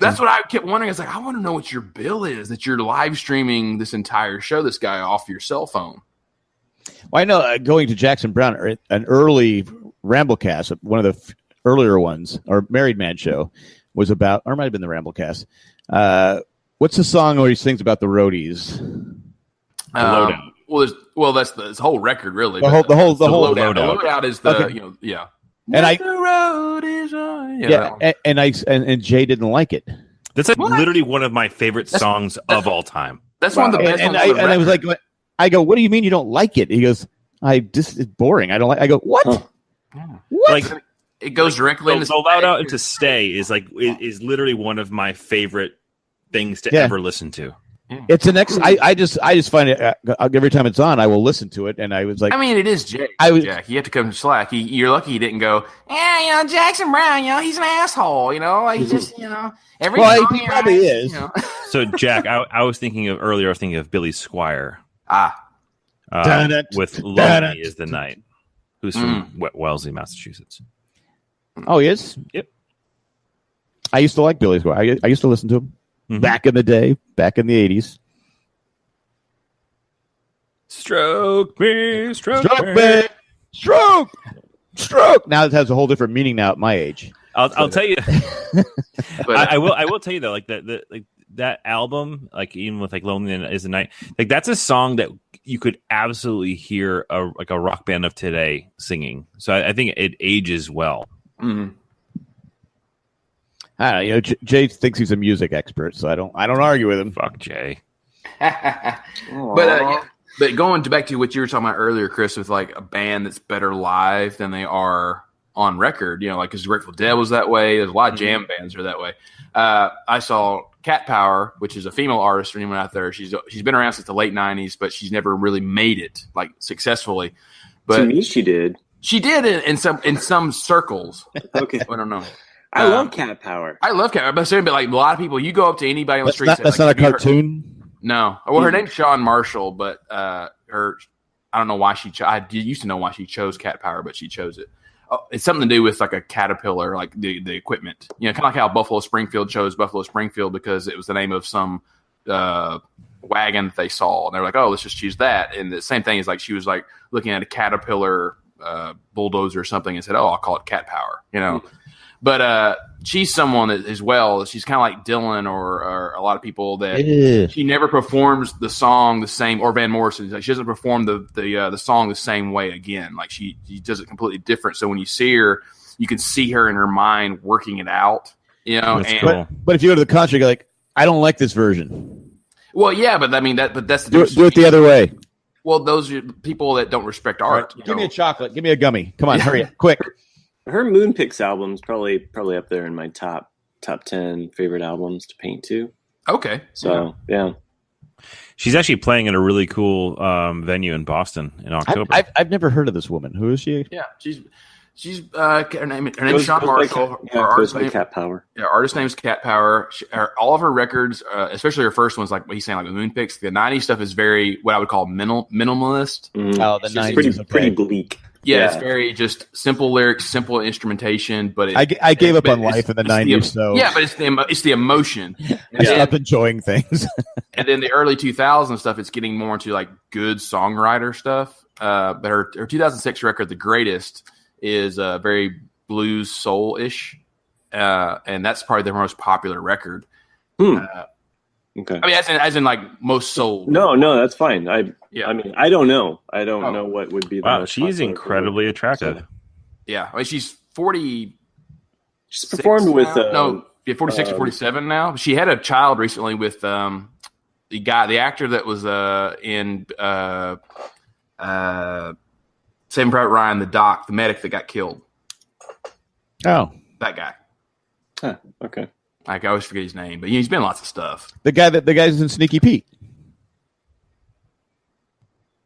That's what I kept wondering. I was like, I want to know what your bill is that you're live streaming this entire show, this guy off your cell phone. Well, I know going to Jackson Brown, an early Ramblecast, one of the earlier ones, or Married Man Show, was about, or it might have been the Ramblecast. What's the song where he sings about the roadies? That's the whole record, really. The whole loadout. The loadout is the okay. And the road is on. And Jay didn't like it. That's like literally one of my favorite songs of all time. That's one of the best. And I was like, I go, what do you mean you don't like it? He goes, it's boring. I don't like. I go, what? Huh. What? Like, it goes directly into the loadout and to stay is literally one of my favorite things to ever listen to. Yeah. It's an I just find it every time it's on, I will listen to it, and I was like, I mean, it is Jack. Jack, you have to come to slack. You're lucky he didn't go. Yeah, Jackson Brown. He's an asshole. Like he just every. Well, he probably is. So Jack, I was thinking of earlier. I was thinking of Billy Squire. With "Lonely Is the Night," who's from Wellesley, Massachusetts. Oh, he is? Yep. I used to like Billy Squire. I used to listen to him back in the day, back in the 80s. Stroke me. Stroke. Now it has a whole different meaning now at my age. I'll tell you. But I will tell you though, like that album, like even with like "Lonely Is the Night," like that's a song that you could absolutely hear a rock band of today singing. So I think it ages well. Mm-hmm. I don't know, Jay thinks he's a music expert, so I don't argue with him. Fuck Jay. But going back to what you were talking about earlier, Chris, with like a band that's better live than they are on record, like because Grateful Dead was that way. There's a lot of jam bands are that way. I saw Cat Power, which is a female artist for anyone out there. She's been around since the late 90s, but she's never really made it like successfully. But to me, she did. She did in some circles. Okay, I don't know. I love Cat Power. I love Cat Power, but like a lot of people, you go up to anybody on the street. That's not a cartoon. No, well, her name's Shawn Marshall, but I don't know why she. I used to know why she chose Cat Power, but she chose it. it's something to do with like a caterpillar, like the equipment. You know, kind of like how Buffalo Springfield chose Buffalo Springfield because it was the name of some wagon that they saw, and they're like, oh, let's just choose that. And the same thing is like she was like looking at a caterpillar bulldozer or something and said, oh, I'll call it cat power. You know. But she's someone that, as well. She's kind of like Dylan or a lot of people that she never performs the song the same. Or Van Morrison, like she doesn't perform the song the same way again. Like she does it completely different. So when you see her, you can see her in her mind working it out. You know, That's cool. But if you go to the concert, you're like, I don't like this version. Well, yeah, but I mean that's the do it the other way. Well, those are people that don't respect art. Give me a chocolate. Give me a gummy. Come on, hurry up, quick. Her Moonpix album's probably up there in my top 10 favorite albums to paint to. Okay. So, yeah. She's actually playing at a really cool venue in Boston in October. I've never heard of this woman. Who is she? Yeah, she's her name is Sean Marshall. Cat Power. Yeah, artist name is Cat Power. All of her records, especially her first ones, like what he's saying, like the Moonpix, the '90s stuff is very what I would call minimalist. Oh, the '90s is pretty bleak. Yeah, it's very just simple lyrics, simple instrumentation. But I gave up on life in the '90s. So yeah, but it's the emotion. I stopped enjoying things. And then the early 2000s stuff, it's getting more into like good songwriter stuff. But her 2006 record, The Greatest, is very blues soul-ish, and that's probably their most popular record. Okay. I mean, as in like most soul. No, that's fine. I mean, I don't know. I don't know what would be the wow, most she's popular incredibly attractive. So, yeah, I mean, she's 40. She's performed with 46 or 47 now. She had a child recently with the actor that was in Saving Private Ryan, the medic that got killed. Oh, that guy. Huh, okay. I always forget his name, but he's been in lots of stuff. the guy's in Sneaky Pete.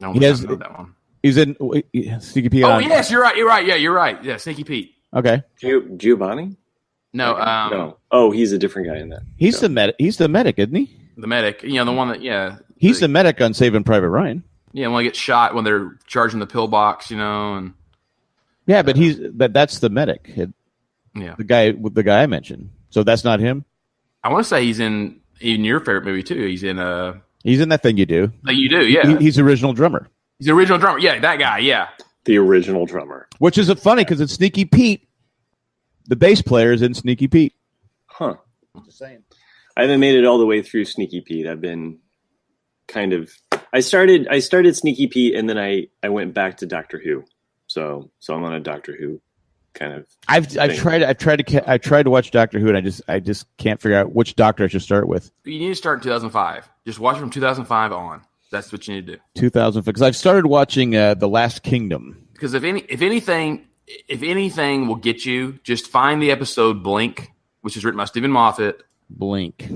No, He has- I know that one. He's in Sneaky Pete. Oh yes, you're right. Yeah, you're right. Yeah, Sneaky Pete. Okay. Giovanni? No, No. Oh, he's a different guy in that. He's the medic. He's the medic, isn't he? the medic. You know, the one that He's the medic on Saving Private Ryan. Yeah, when he gets shot when they're charging the pillbox, you know, and Yeah, but that's the medic. yeah. The guy I mentioned. So that's not him. I want to say he's in even your favorite movie too. He's in He's in That Thing You Do. Like You Do, yeah. He's the original drummer. He's the original drummer. Yeah, that guy. Yeah. The original drummer. Which is funny because it's Sneaky Pete. The bass player is in Sneaky Pete. Huh. Just saying. I haven't made it all the way through Sneaky Pete. I've been kind of. I started Sneaky Pete and then I went back to Doctor Who. So I'm on a Doctor Who kind of. I've tried to watch Doctor Who and I just can't figure out which Doctor I should start with. You need to start in 2005. Just watch it from 2005 on. That's what you need to do. 2000 because I've started watching The Last Kingdom. Because if anything will get you, just find the episode Blink, which is written by Stephen Moffat. Blink.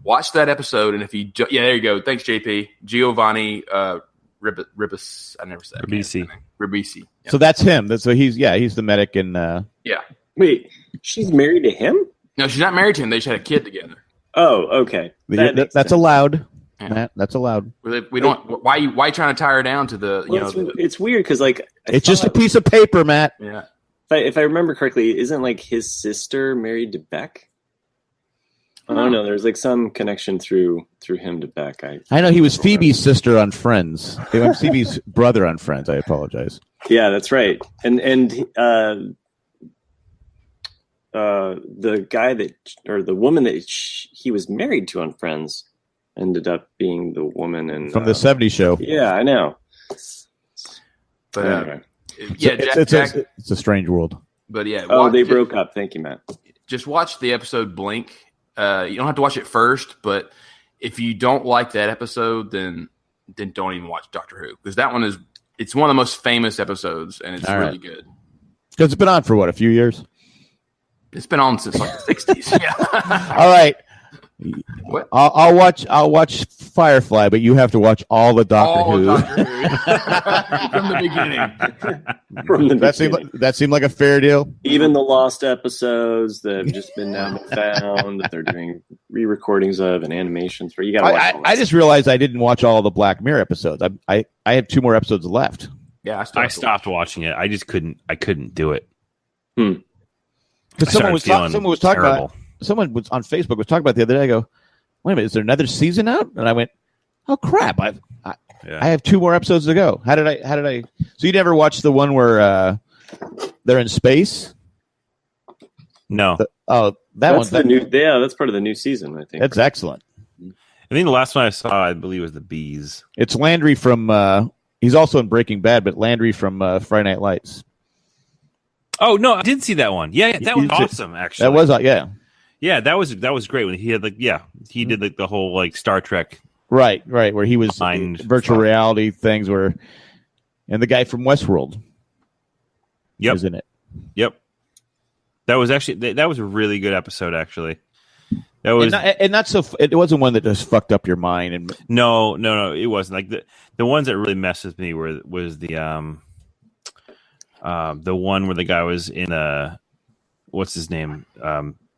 Watch that episode, and if you there you go. Thanks, JP. Giovanni Ribisi. I never said Ribisi. Yeah. So that's him. So he's the medic in. Yeah. Wait, she's married to him? No, she's not married to him. They just had a kid together. Oh, okay. That's allowed. Yeah. Matt, that's allowed. We don't. Why trying to tie her down to the? It's weird because it's just a piece of paper, Matt. Yeah. If I remember correctly, isn't like his sister married to Beck? I don't know. There's like some connection through him to Beck. I know he was Phoebe's sister on Friends. Phoebe's brother on Friends. I apologize. Yeah, that's right. And the guy the woman that he was married to on Friends ended up being the woman from the '70s show. Yeah, I know. But anyway. It's a strange world. But yeah. They broke up. Thank you, Matt. Just watch the episode Blink. You don't have to watch it first, but if you don't like that episode, then don't even watch Doctor Who, because that one it's one of the most famous episodes, and it's really good. Because it's been on for a few years? It's been on since like the 60s. Yeah. All right. What? I'll watch Firefly, but you have to watch all the Doctor Who. From the beginning. That seemed like a fair deal. Even the lost episodes that have just been now found that they're doing re-recordings of and animations for. You got to watch. I just realized I didn't watch all the Black Mirror episodes. I have 2 more episodes left. Yeah, I stopped watching it. I just couldn't. I couldn't do it. Because someone was talking about. Someone was on Facebook was talking about the other day. I go, wait a minute, is there another season out? And I went, oh crap! I have 2 more episodes to go. How did I? So you never watched the one where they're in space? No. That's the new. Yeah, that's part of the new season. I think that's excellent. I think the last one I saw, I believe, was the Bees. It's Landry from. He's also in Breaking Bad, but Landry from Friday Night Lights. Oh no, I did see that one. Yeah, that was awesome. Actually, that was yeah, that was great when he had he did the whole Star Trek. Right, where he was virtual reality things and the guy from Westworld. Yep, was in it. Yep, that was a really good episode. Actually, that was it wasn't one that just fucked up your mind. And no, it wasn't. Like the ones that really messed with me was the one where the guy was in what's his name?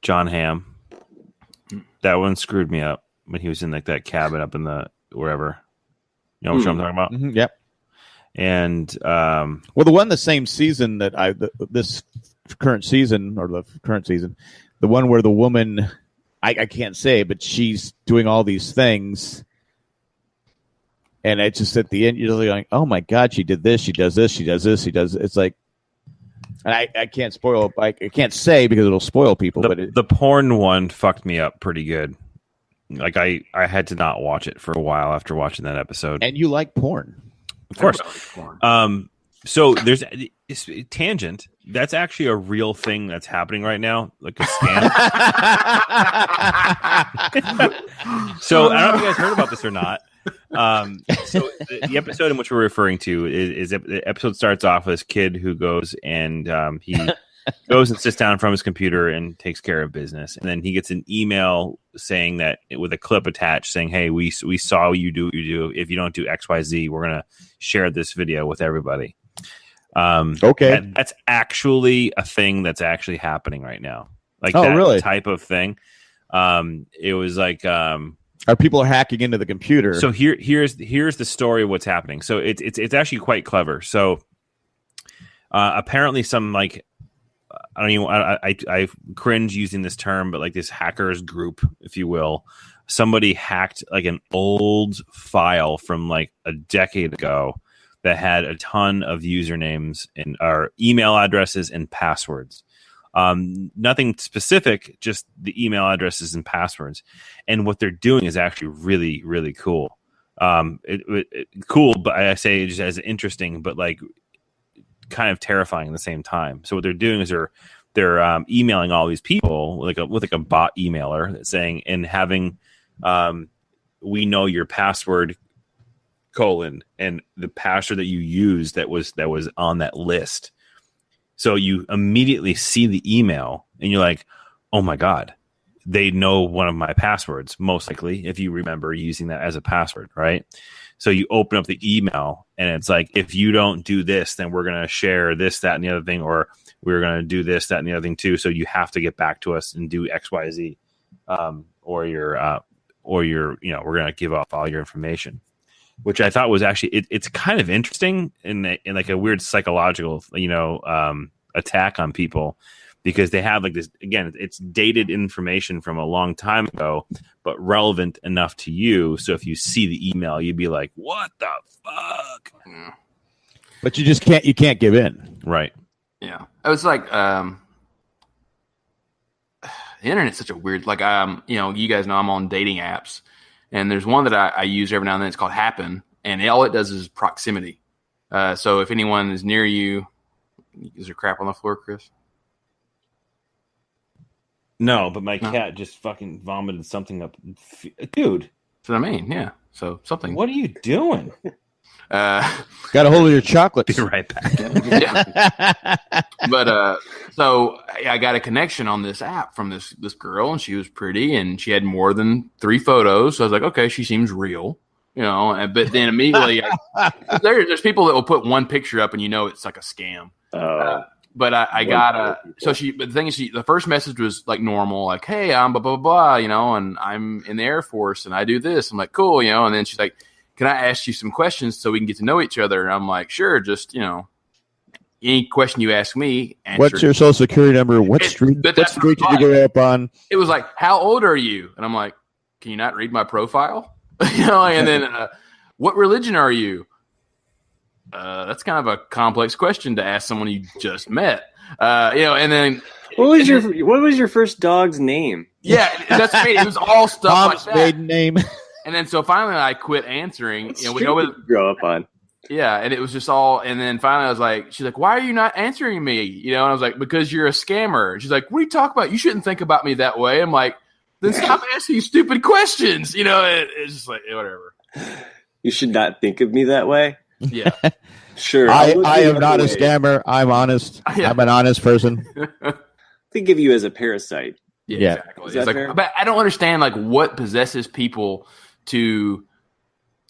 John Hamm. That one screwed me up when he was in that cabin up in the wherever. You know what I'm talking about? Mm-hmm, yep. And the one the same season that this current season, the one where the woman I can't say, but she's doing all these things. And it's just at the end, you're going, oh my God, she did this, she does this, she does this, she does. It's like, and I can't spoil. I can't say because it'll spoil people. But the porn one fucked me up pretty good. Like I had to not watch it for a while after watching that episode. And you like porn, of course. So there's a tangent. That's actually a real thing that's happening right now, like a scam. So I don't know if you guys heard about this or not. So the episode in which we're referring to is the episode starts off with this kid who goes and he goes and sits down in front of his computer and takes care of business, and then he gets an email saying that with a clip attached saying, "Hey, we saw you do what you do. If you don't do XYZ, we're gonna share this video with everybody." Okay, that's actually a thing that's actually happening right now. Like really? Type of thing. It was like. Our people are hacking into the computer. So here's the story of what's happening. So it's actually quite clever. So apparently some I cringe using this term, but this hackers group, if you will, somebody hacked an old file from a decade ago that had a ton of usernames and our email addresses and passwords. Nothing specific, just the email addresses and passwords. And what they're doing is actually really, really cool. Cool, but I say it just as interesting, but kind of terrifying at the same time. So what they're doing is they're emailing all these people with a bot emailer that's saying and having we know your password : and the password that you used that was on that list. So you immediately see the email and you're like, oh my God, they know one of my passwords, most likely, if you remember using that as a password, right? So you open up the email and it's like, if you don't do this, then we're going to share this, that, and the other thing, or we're going to do this, that, and the other thing too. So you have to get back to us and do X, Y, Z, or you're, we're going to give off all your information. Which I thought was actually it's kind of interesting in a weird psychological attack on people, because they have this, again, it's dated information from a long time ago, but relevant enough to you. So if you see the email, you'd be like, "What the fuck?" But you can't give in, right? Yeah, it was the internet's such a weird. You guys know I'm on dating apps. And there's one that I use every now and then. It's called Happen, and all it does is proximity. So if anyone is near you, is there crap on the floor, Chris? No, but my cat just fucking vomited something up. Dude. That's what I mean, yeah. So something. What are you doing? Got a hold of your chocolates. Be right back. Yeah. But so I got a connection on this app from this girl, and she was pretty, and she had more than 3 photos. So I was like, okay, she seems real, But then immediately, there's people that will put one picture up, and it's like a scam. But I got but the thing is, the first message was normal, hey, I'm blah blah blah, and I'm in the Air Force, and I do this. I'm like, cool, and then she's like, can I ask you some questions so we can get to know each other? And I'm like, sure, just, any question you ask me, answer. What's your social security number? What street did you grow up on? It was like, how old are you? And I'm like, can you not read my profile? And then what religion are you? That's kind of a complex question to ask someone you just met. And then what was your first dog's name? Yeah, that's great. It was all stuff Mom's like that. maiden name. And then so finally I quit answering. We always grow up on. Yeah, and it was just all. And then finally I was like, she's like, why are you not answering me? And I was like, because you're a scammer. And she's like, what are you talking about? You shouldn't think about me that way. I'm like, then stop asking stupid questions. It's just like whatever. You should not think of me that way. Yeah. Sure. I am not a scammer. I'm honest. Yeah. I'm an honest person. Think of you as a parasite. Yeah. Exactly. It's like, but I don't understand what possesses people to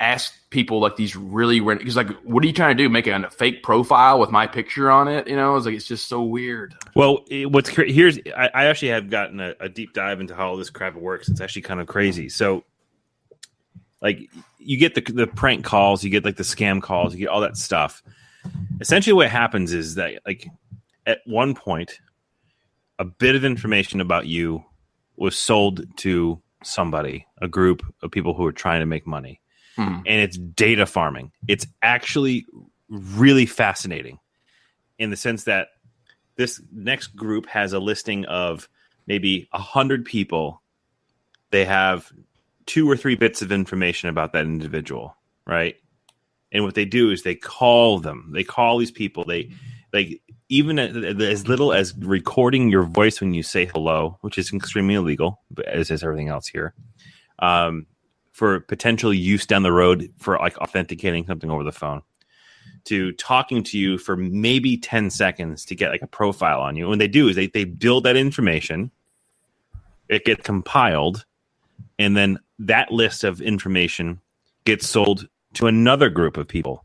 ask people these really weird. Because what are you trying to do? Make a fake profile with my picture on it? It's just so weird. Well, I actually have gotten a deep dive into how all this crap works. It's actually kind of crazy. So, you get the prank calls, you get the scam calls, you get all that stuff. Essentially, what happens is that at one point, a bit of information about you was sold to somebody, a group of people who are trying to make money. And it's data farming. It's actually really fascinating in the sense that this next group has a listing of maybe 100 people. They have 2 or 3 bits of information about that individual, right? And what they do is they call them. They call these people. They even as little as recording your voice when you say hello, which is extremely illegal, as is everything else here. For potential use down the road for authenticating something over the phone, to talking to you for maybe 10 seconds to get a profile on you. And what they do is they build that information, it gets compiled, and then that list of information gets sold to another group of people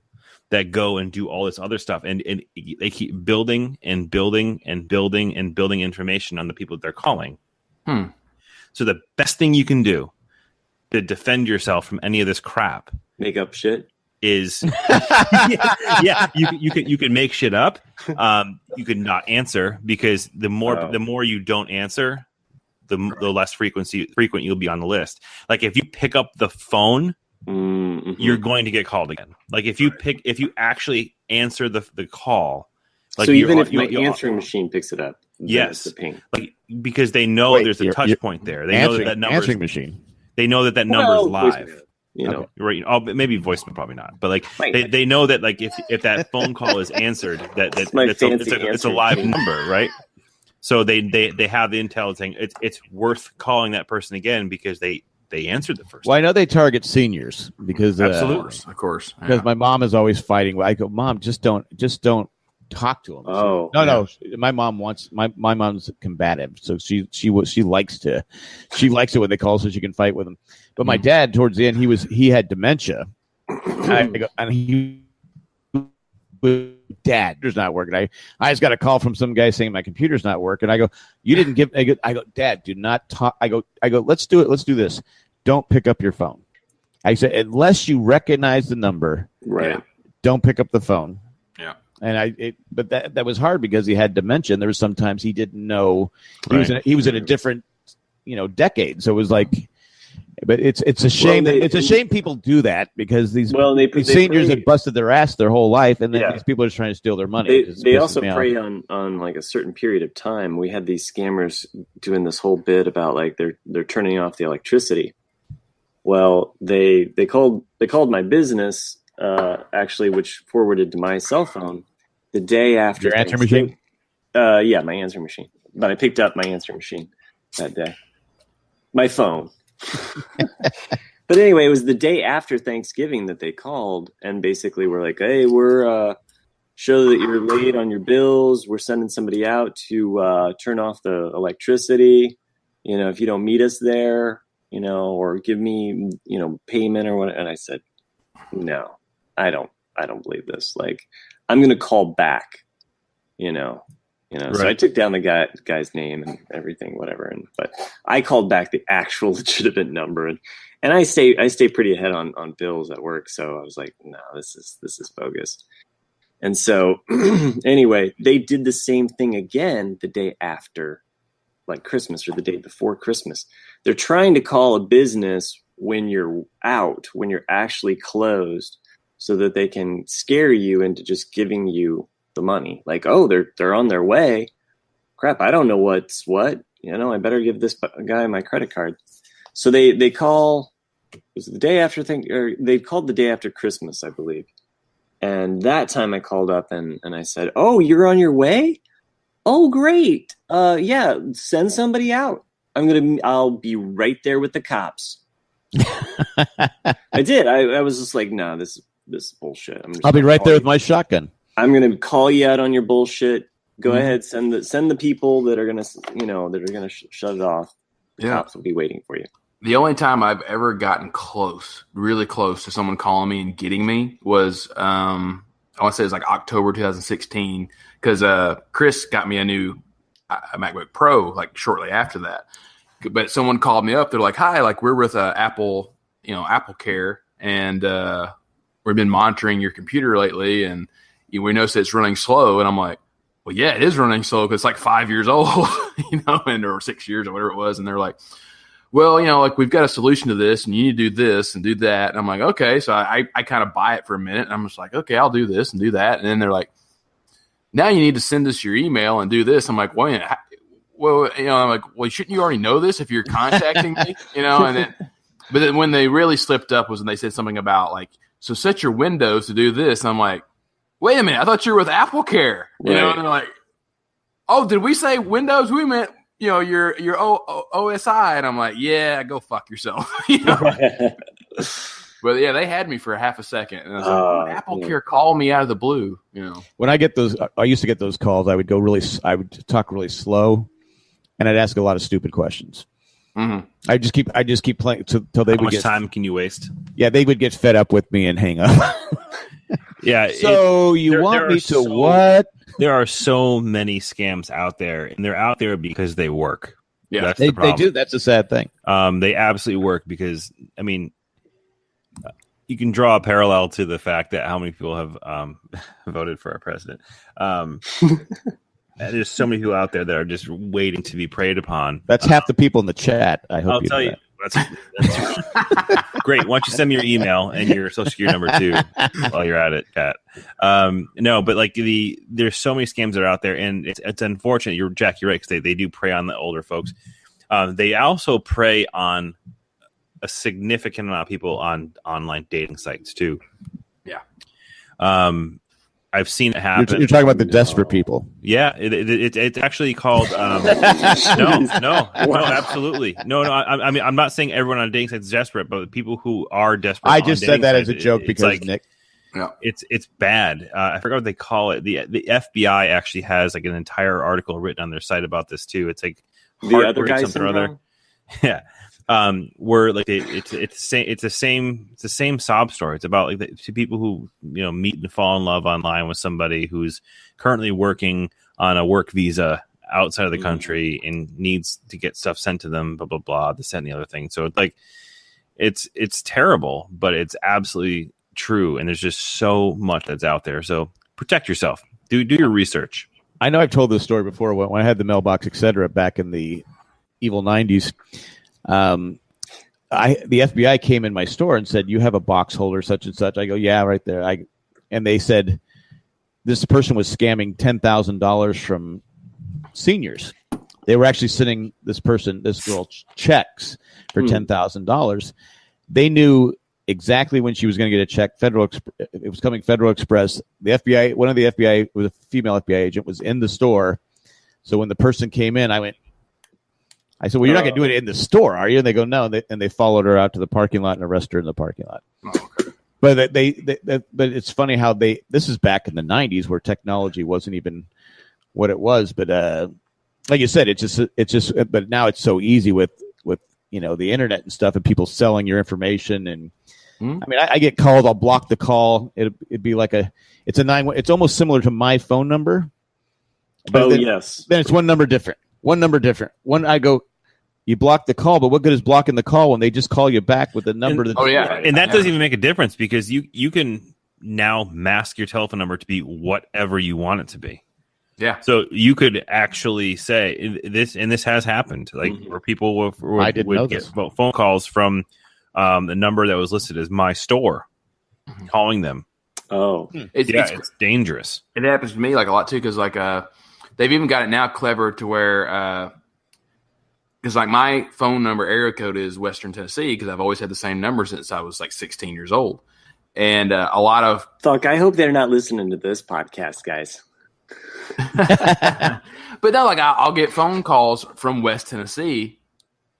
that go and do all this other stuff. And they keep building and building and building and building information on the people that they're calling. So the best thing you can do to defend yourself from any of this crap, make up shit, is you can make shit up. You can not answer, because the more you don't answer, the less frequent you'll be on the list. If you pick up the phone, you're going to get called again. If you actually answer the call, so even if my answering machine picks it up, yes, it's a ping. Because they know there's a touch point there. They know that number answering machine. They know that number is live. Voicemail, right? Maybe voicemail, probably not. But they know that if that phone call is answered, it's a live number, right? So they have the intel saying it's worth calling that person again because they answered the first. Well, I know they target seniors because absolutely, of course, because my mom is always fighting. I go, Mom, just don't talk to them. No. My mom wants my mom's combative, so she likes it when they call so she can fight with them. But my dad, towards the end, he had dementia, and he Dad, computer's not working. I just got a call from some guy saying my computer's not working. I go, you didn't give. I go, Dad, do not talk. I go, let's do it. Let's do this. Don't pick up your phone. I said, unless you recognize the number, right? Don't pick up the phone. Yeah. And but that was hard because he had dementia. And there was sometimes he didn't know he was in a different, decade. So it was like, but it's a shame. It's a shame people do that because these seniors have busted their ass their whole life, and then these people are just trying to steal their money. They also prey on like a certain period of time. We had these scammers doing this whole bit about like they're turning off the electricity. Well, they called my business actually, which forwarded to my cell phone the day after. Your answering machine? Yeah, my answering machine. But I picked up my answering machine that day. My phone. But anyway, it was the day after Thanksgiving that they called and basically were like, hey, we're show that you're late on your bills. We're sending somebody out to turn off the electricity. If you don't meet us there, or give me, payment or what. And I said, no, I don't believe this. Like, I'm going to call back, Right. So I took down the guy's name and everything, whatever. But I called back the actual legitimate number, and I stay pretty ahead on bills at work. So I was like, no, this is bogus. And so anyway, they did the same thing again the day after, like Christmas or the day before Christmas. They're trying to call a business when you're out, when you're actually closed, so that they can scare you into just giving you the money. Like, oh, they're on their way. Crap, I don't know what's what. I better give this guy my credit card. So they call. It was the day after or they called the day after Christmas, I believe. And that time I called up and I said, "Oh, you're on your way? Oh, great. Yeah, send somebody out. I'll be right there with the cops." I did. I was just like, "No, this is bullshit. I'll be right there with my shotgun. I'm going to call you out on your bullshit. Go ahead, send the people that are going to shut it off. The cops will be waiting for you." The only time I've ever gotten close, really close to someone calling me and getting me was, I want to say it was like October 2016, because Chris got me a new MacBook Pro like shortly after that. But someone called me up. They're like, "Hi, like we're with Apple, Apple Care, and we've been monitoring your computer lately, and we noticed it's running slow." And I'm like, "Well, yeah, it is running slow because it's like 5 years old, or 6 years or whatever it was." And they're like, "Well, like we've got a solution to this, and you need to do this and do that." And I'm like, "Okay." So I kind of buy it for a minute, and I'm just like, "Okay, I'll do this and do that." And then they're like, "Now you need to send us your email and do this." I'm like, "Wait, well, I'm like, "Well, shouldn't you already know this if you're contacting me?" And then when they really slipped up was when they said something about like, "So set your Windows to do this." And I'm like, "Wait a minute, I thought you were with Apple Care." Right. And they're like, "Oh, did we say Windows? We meant your OSI." And I'm like, "Yeah, go fuck yourself." But yeah, they had me for half a second, and I was like, "Apple Care called me out of the blue." When I get those, I used to get those calls. I would talk really slow, and I'd ask a lot of stupid questions. Mm-hmm. I just keep playing till they How would much time can you waste? Yeah, they would get fed up with me and hang up. Yeah. So you want me to what? There are so many scams out there, and they're out there because they work. Yeah, that's they the problem. do. That's a sad thing. They absolutely work because, you can draw a parallel to the fact that how many people have voted for our president. There's so many people out there that are just waiting to be preyed upon. That's half the people in the chat. I hope I'll tell you. That's great. Why don't you send me your email and your social security number too while you're at it, Pat? No, but like there's so many scams that are out there, and it's unfortunate. You're right, because they do prey on the older folks. They also prey on a significant amount of people on online dating sites too. Yeah. I've seen it happen. You're talking about the desperate people. Yeah, it's actually called. No, absolutely, no. I'm not saying everyone on a dating site is desperate, but people who are desperate. I just said that as a joke because like, Nick. Yeah, it's bad. I forgot what they call it. The FBI actually has like an entire article written on their site about this too. It's like the other guy something or other. Yeah. Where like it's the same sob story. It's about like two people who meet and fall in love online with somebody who's currently working on a work visa outside of the country and needs to get stuff sent to them. Blah blah blah. This and the other thing. So it's like it's terrible, but it's absolutely true. And there's just so much that's out there. So protect yourself. Do your research. I know I've told this story before when I had the mailbox, etc. back in the evil 90s. The FBI came in my store and said, "You have a box holder such and such." I go, "Yeah, right there." And they said this person was scamming $10,000 from seniors. They were actually sending this girl checks for $10,000. They knew exactly when she was going to get a check. It was coming Federal Express. The FBI, one of the FBI, was a female FBI agent, was in the store. So when the person came in, I said, "Well, you're not going to do it in the store, are you?" And they go, "No." And they followed her out to the parking lot and arrested her in the parking lot. Oh, okay. But but it's funny how this is back in the 90s where technology wasn't even what it was. But like you said, it's just. But now it's so easy with the internet and stuff, and people selling your information. And I mean, I get called. I'll block the call. It'd be like it's a 9. It's almost similar to my phone number. But yes. Then it's one number different. One I go. You block the call, but what good is blocking the call when they just call you back with the number? And that doesn't even make a difference because you can now mask your telephone number to be whatever you want it to be. Yeah. So you could actually say this, and this has happened, like where people would get phone calls from the number that was listed as my store, calling them. Oh, it's dangerous. It happens to me like a lot too, because like they've even got it now clever to where because like my phone number area code is Western Tennessee because I've always had the same number since I was like 16 years old, and a lot of fuck. I hope they're not listening to this podcast, guys. But no, like I'll get phone calls from West Tennessee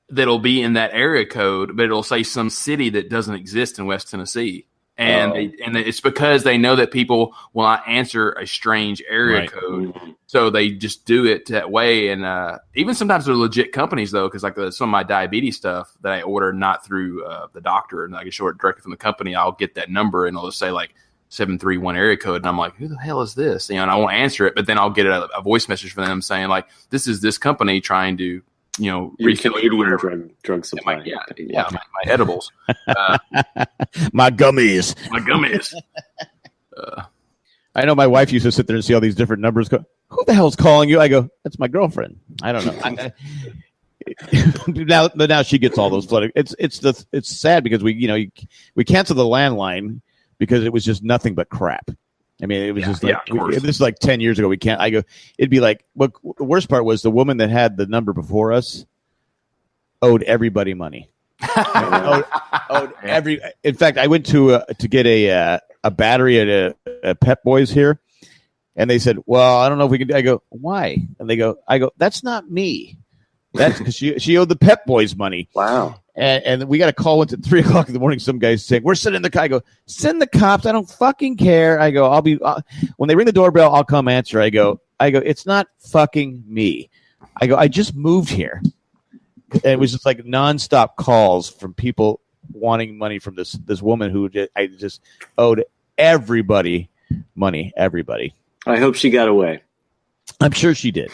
that'll be in that area code, but it'll say some city that doesn't exist in West Tennessee. And it's because they know that people will not answer a strange area code, so they just do it that way. And even sometimes they're legit companies, though, because like some of my diabetes stuff that I order not through the doctor, and I can show it directly from the company, I'll get that number and it'll just say like 731 area code, and I'm like, who the hell is this? And I won't answer it, but then I'll get a voice message from them saying like, this is this company trying to refill your drug supply. My edibles. My gummies. I know my wife used to sit there and see all these different numbers. Go, who the hell's calling you? I go, that's my girlfriend. I don't know. now she gets all those flooded. It's sad because we canceled the landline because it was just nothing but crap. I mean, it was just like this is like 10 years ago. It'd be like, the worst part was the woman that had the number before us owed everybody money. In fact, I went to get a battery at a Pep Boys here, and they said, well, I don't know if we can. I go, why? And I go, that's not me. That's because she owed the Pep Boys money. Wow. And we got a call at 3 o'clock in the morning. Some guys saying, we're sending the cops. I go, send the cops. I don't fucking care. I go, when they ring the doorbell, I'll come answer. I go, it's not fucking me. I go, I just moved here. And it was just like nonstop calls from people wanting money from this woman who I just owed everybody money. Everybody. I hope she got away. I'm sure she did.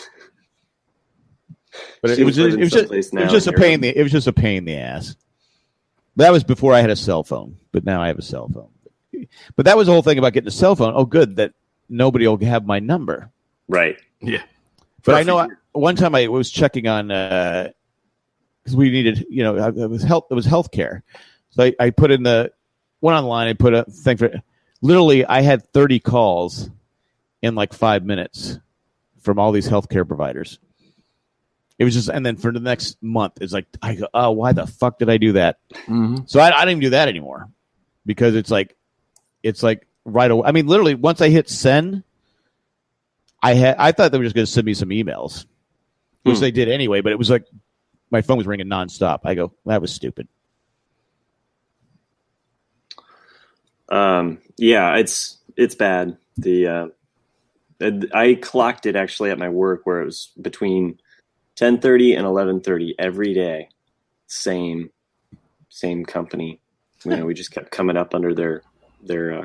But it was just a pain in the ass. That was before I had a cell phone, but now I have a cell phone. But that was the whole thing about getting a cell phone. Oh, good that nobody will have my number. Right. Yeah. But I know one time I was checking on because we needed, it was healthcare. So I put in went online. I put a thing for. Literally, I had 30 calls in like 5 minutes from all these healthcare providers. It was just, and then for the next month, it's like, I go, oh, why the fuck did I do that? Mm-hmm. So I don't even do that anymore because it's like right away. I mean, literally, once I hit send, I thought they were just going to send me some emails, which they did anyway. But it was like my phone was ringing nonstop. I go, that was stupid. Yeah, it's bad. I clocked it actually at my work where it was between 10:30 and 11:30 every day. Same company. We just kept coming up under their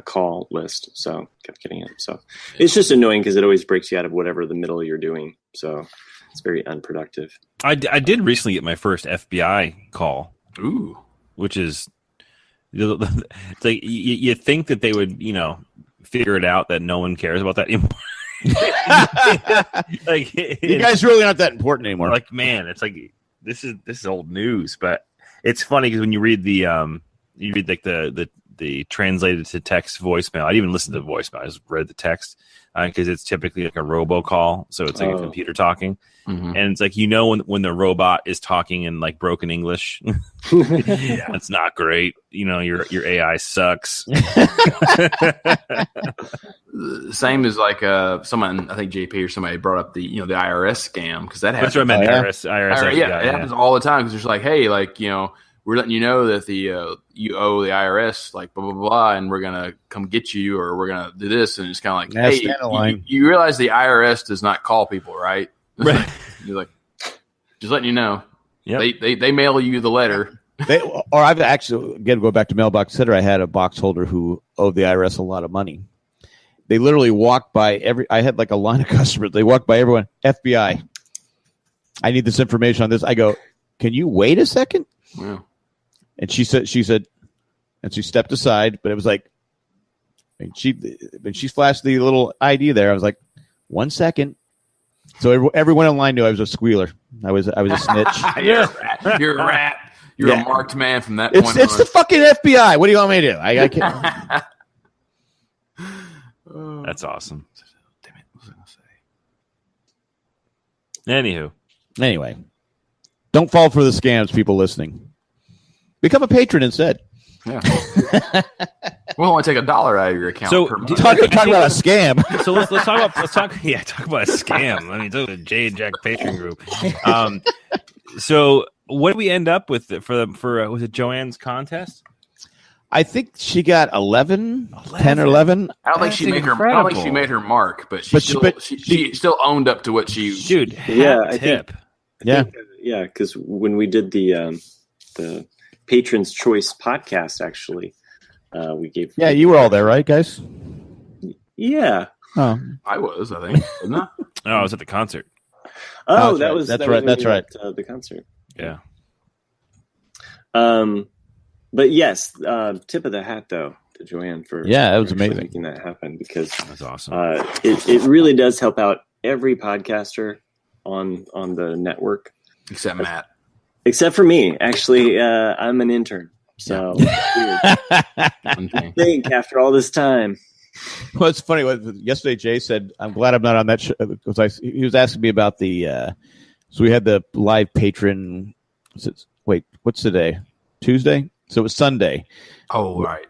call list, so kept getting it. So it's just annoying because it always breaks you out of whatever the middle you're doing. So it's very unproductive. I did recently get my first FBI call. Ooh, which is it's like you think that they would figure it out that no one cares about that anymore. Like you guys really aren't that important anymore. Like, man, it's like this is old news. But it's funny because when you read like the translated to text voicemail, I didn't even listen to the voicemail. I just read the text because it's typically like a robocall, so it's like a computer talking, and it's like when the robot is talking in like broken English. That's not great. Your AI sucks. Same as like someone, I think JP or somebody brought up the the IRS scam because that happens. That's what I meant. IRS. Yeah, it happens all the time because it's like, hey, like we're letting you know that you owe the IRS like blah blah blah, and we're gonna come get you, or we're gonna do this, and it's kind of like, hey, you realize the IRS does not call people, right? Right. You're like, just letting you know. Yeah. They mail you the letter. I've actually, again, go back to Mailbox Sitter. I had a box holder who owed the IRS a lot of money. They literally walked by I had like a line of customers. They walked by everyone. FBI, I need this information on this. I go, can you wait a second? Yeah. And she said, and she stepped aside, but it was like, And she flashed the little ID there. I was like, 1 second. So everyone in line knew I was a squealer. I was a snitch. You're a rat. You're a rat. You're a marked man from that point on. It's the fucking FBI. What do you want me to do? I can't. That's awesome. Damn it. What was I going to say? Anyway, don't fall for the scams, people listening. Become a patron instead. Yeah. We'll only take $1 out of your account per month. Talk about a scam. So let's talk about a scam. I mean, talk about the Jay and Jack Patreon group. So what did we end up with for was it Joanne's contest? I think she got 10 or 11. I don't think she made her mark, but she still owned up to what she. Dude, I tip. think, because when we did the Patrons Choice podcast, actually, we gave. Yeah, you were all there, right, guys? Yeah. Oh, I was. I think, wasn't I? No, I was at the concert. Oh, that's right. That's right. The concert. Yeah. But yes, tip of the hat though to Joanne for that was amazing making that happen, because that's awesome. It really does help out every podcaster on the network, except Matt, except for me. Actually, I'm an intern, so I think after all this time. Well, it's funny. Yesterday, Jay said, "I'm glad I'm not on that show," because he was asking me about the. So we had the live patron. Wait, what's today? Tuesday. So it was Sunday. Oh, right.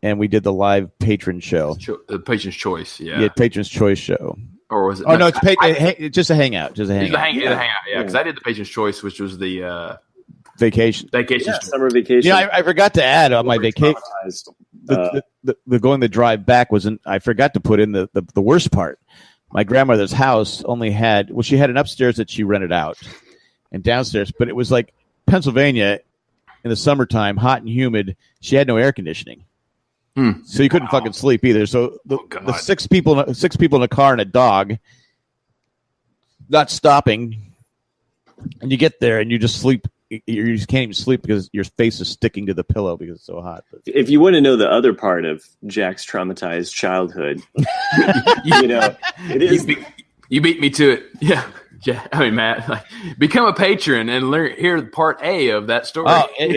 And we did the live patron show. The Patron's Choice, Yeah, Patron's Choice show. Or was it? Oh, no, it's just a hangout. Just a hangout. Hangout, because I did the Patron's Choice, which was the vacation. Summer vacation. Yeah, I forgot to add on my vacation. The drive back wasn't. I forgot to put in the worst part. My grandmother's house only had. Well, she had an upstairs that she rented out, and downstairs, but it was like Pennsylvania. In the summertime, hot and humid, she had no air conditioning, so you couldn't fucking sleep either. So the 6 people in a car and a dog, not stopping, and you get there and you just sleep. You just can't even sleep because your face is sticking to the pillow because it's so hot. If you want to know the other part of Jack's traumatized childhood, it is. You beat me to it. Yeah, I mean, Matt, become a patron and hear part A of that story. Oh, it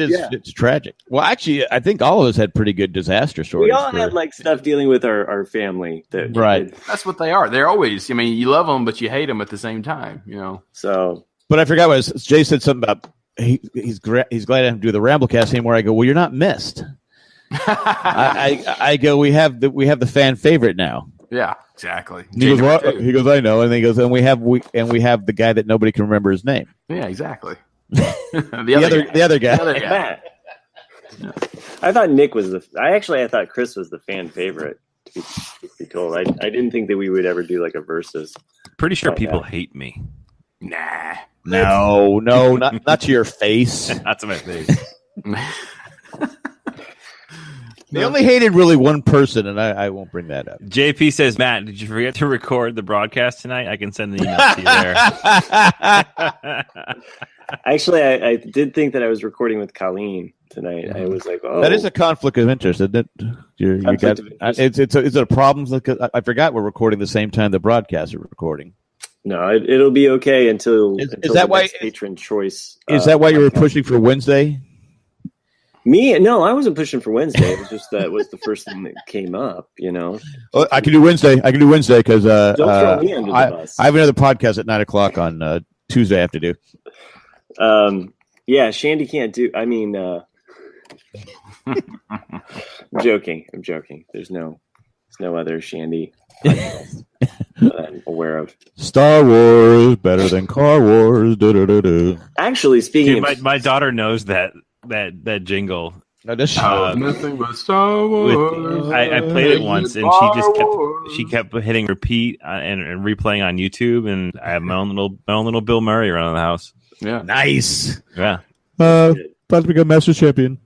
is. It's tragic. Well, actually, I think all of us had pretty good disaster stories. We all had stuff dealing with our family. Right. That's what they are. They're always. I mean, you love them, but you hate them at the same time. So. But I forgot what Jay said something about. He's glad I don't do the Ramblecast anymore. I go, well, you're not missed. I go, we have the fan favorite now. Yeah, exactly. He goes, what? He goes, I know, and he goes, and we have the guy that nobody can remember his name. Yeah, exactly. the other guy. Yeah. I thought Nick was I thought Chris was the fan favorite. To be told, I didn't think that we would ever do a versus. Pretty sure people hate me. Nah. No, not to your face. Not to my face. They only hated really one person, and I won't bring that up. JP says, Matt, did you forget to record the broadcast tonight? I can send an email to you there. Actually, I did think that I was recording with Colleen tonight. I was like, oh. That is a conflict of interest, isn't it? Is it a problem? I forgot we're recording the same time the broadcast are recording. No, it'll be okay until is that why patron choice. Is that why you were pushing for Wednesday? No, I wasn't pushing for Wednesday. It was just that was the first thing that came up, Oh, I can do Wednesday. Because don't throw me under the bus. I have another podcast at 9:00 on Tuesday. I have to do. Yeah, Shandy can't do. I mean, I'm joking. There's no other Shandy podcast that I'm aware of. Star Wars better than Car Wars. Actually, speaking of my daughter knows that jingle. Nothing but Star Wars. I played it once, and she kept hitting repeat and replaying on YouTube, and I have my own little Bill Murray around the house. Yeah, nice. Yeah, about to become Master Champion.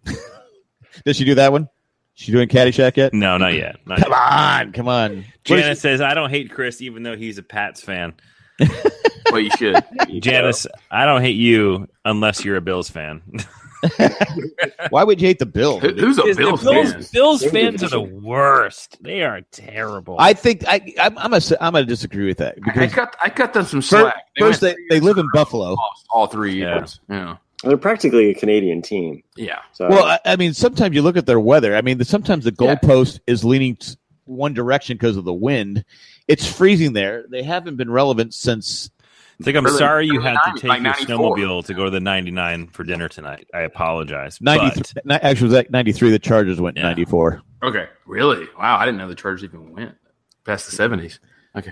Did she do that one? She doing Caddyshack yet? No, not yet. Come on. Janice says, I don't hate Chris, even though he's a Pats fan. Well, you should. Janice, I don't hate you unless you're a Bills fan. Why would you hate the Bills? Who's a Bills fan? Bills fans are the worst. They are terrible. I think I'm gonna disagree with that because I cut them some slack. First, they live in Buffalo. All 3 years. Yeah. They're practically a Canadian team. Yeah. So. Well, I mean, sometimes you look at their weather. I mean, sometimes the goalpost is leaning one direction because of the wind. It's freezing there. They haven't been relevant since. It's like I'm sorry you had to take like your 94. snowmobile to go to the 99 for dinner tonight. I apologize. 93. Actually, it was like 93. The Chargers went 94. Okay. Really? Wow. I didn't know the Chargers even went past the 70s. Okay.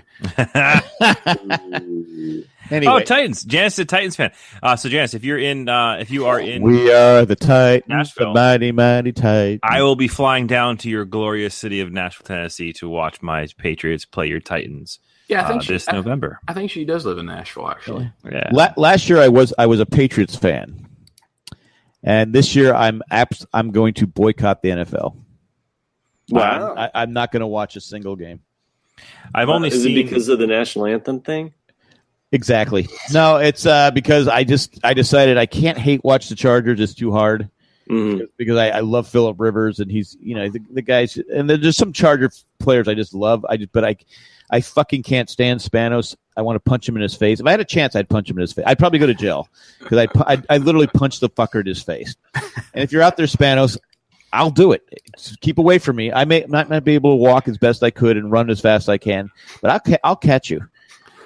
Anyway. Oh, Titans. Janice is a Titans fan. So Janice, if you are in We are the Titans, Nashville, the mighty, mighty Titans. I will be flying down to your glorious city of Nashville, Tennessee to watch my Patriots play your Titans. Yeah, I think this November. I think she does live in Nashville, actually. Yeah. Last year I was a Patriots fan, and this year I'm going to boycott the NFL. Wow. I'm not going to watch a single game. I've only Is seen it because of the national anthem thing? Exactly. No, it's because I decided I can't hate watch the Chargers. It's too hard because I love Phillip Rivers and he's the guys, and there's some Charger players I just love. But I fucking can't stand Spanos. I want to punch him in his face. If I had a chance, I'd punch him in his face. I'd probably go to jail because I literally punch the fucker in his face. And if you're out there, Spanos, I'll do it. Just keep away from me. I may not be able to walk as best I could and run as fast as I can, but I'll catch you.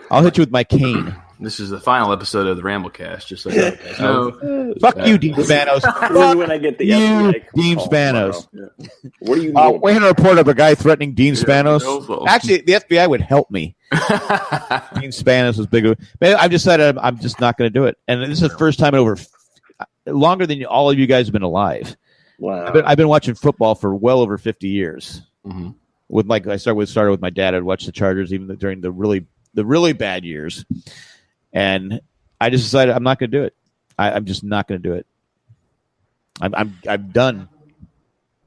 I'll hit you with my cane. This is the final episode of the Ramblecast. Just so you guys know. Fuck you, Dean Spanos. This is when I get the you, FBI Dean call Spanos. tomorrow. Yeah. What do you mean? We had a report of a guy threatening Dean Spanos. also. Actually, the FBI would help me. Dean Spanos was big. I've decided I'm just not going to do it. And this is the first time in over longer than all of you guys have been alive. Wow. I've been watching football for well over 50 years. Mm-hmm. With I started with my dad. I'd watch the Chargers even during the really bad years. And I just decided I'm not going to do it. I'm just not going to do it. I'm done.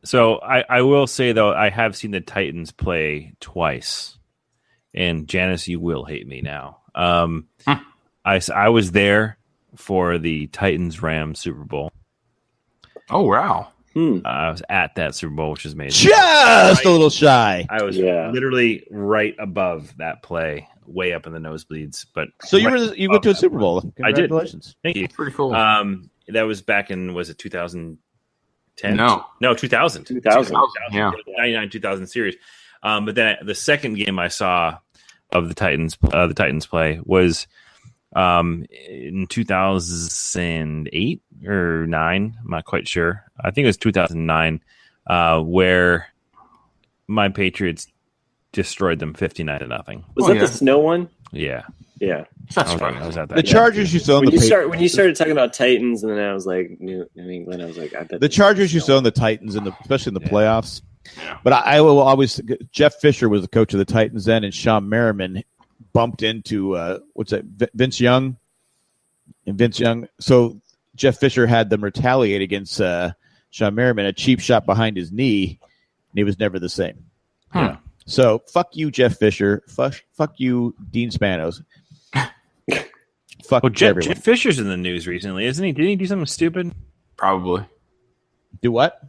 So I will say, though, I have seen the Titans play twice. And Janice, you will hate me now. I was there for the Titans-Rams Super Bowl. Oh, wow. I was at that Super Bowl, which is amazing. Just a little shy. I was literally right above that play, way up in the nosebleeds. But so you went to a Super Bowl. Congratulations. I did. Thank you. Pretty cool. That was back in, was it 2010? No, 2000. 2000. Yeah. 99-2000 series. But then the second game I saw of the Titans play was in 2008 or 9. I'm not quite sure. I think it was 2009, where my Patriots destroyed them 59-0. Was that the snow one? Yeah. Yeah. That's I was at that. The Chargers used to own when you started talking about Titans, and then I was like New England, I was like, I bet the Chargers used to own the Titans, especially in the playoffs. Yeah. But I will always. Jeff Fisher was the coach of the Titans then, and Sean Merriman bumped into Vince Young. So Jeff Fisher had them retaliate against Sean Merriman, a cheap shot behind his knee, and he was never the same. Yeah. So fuck you, Jeff Fisher. Fuck you, Dean Spanos. Fuck Jeff everyone. Fisher's in the news recently, isn't he? Didn't he do something stupid? Probably. Do what?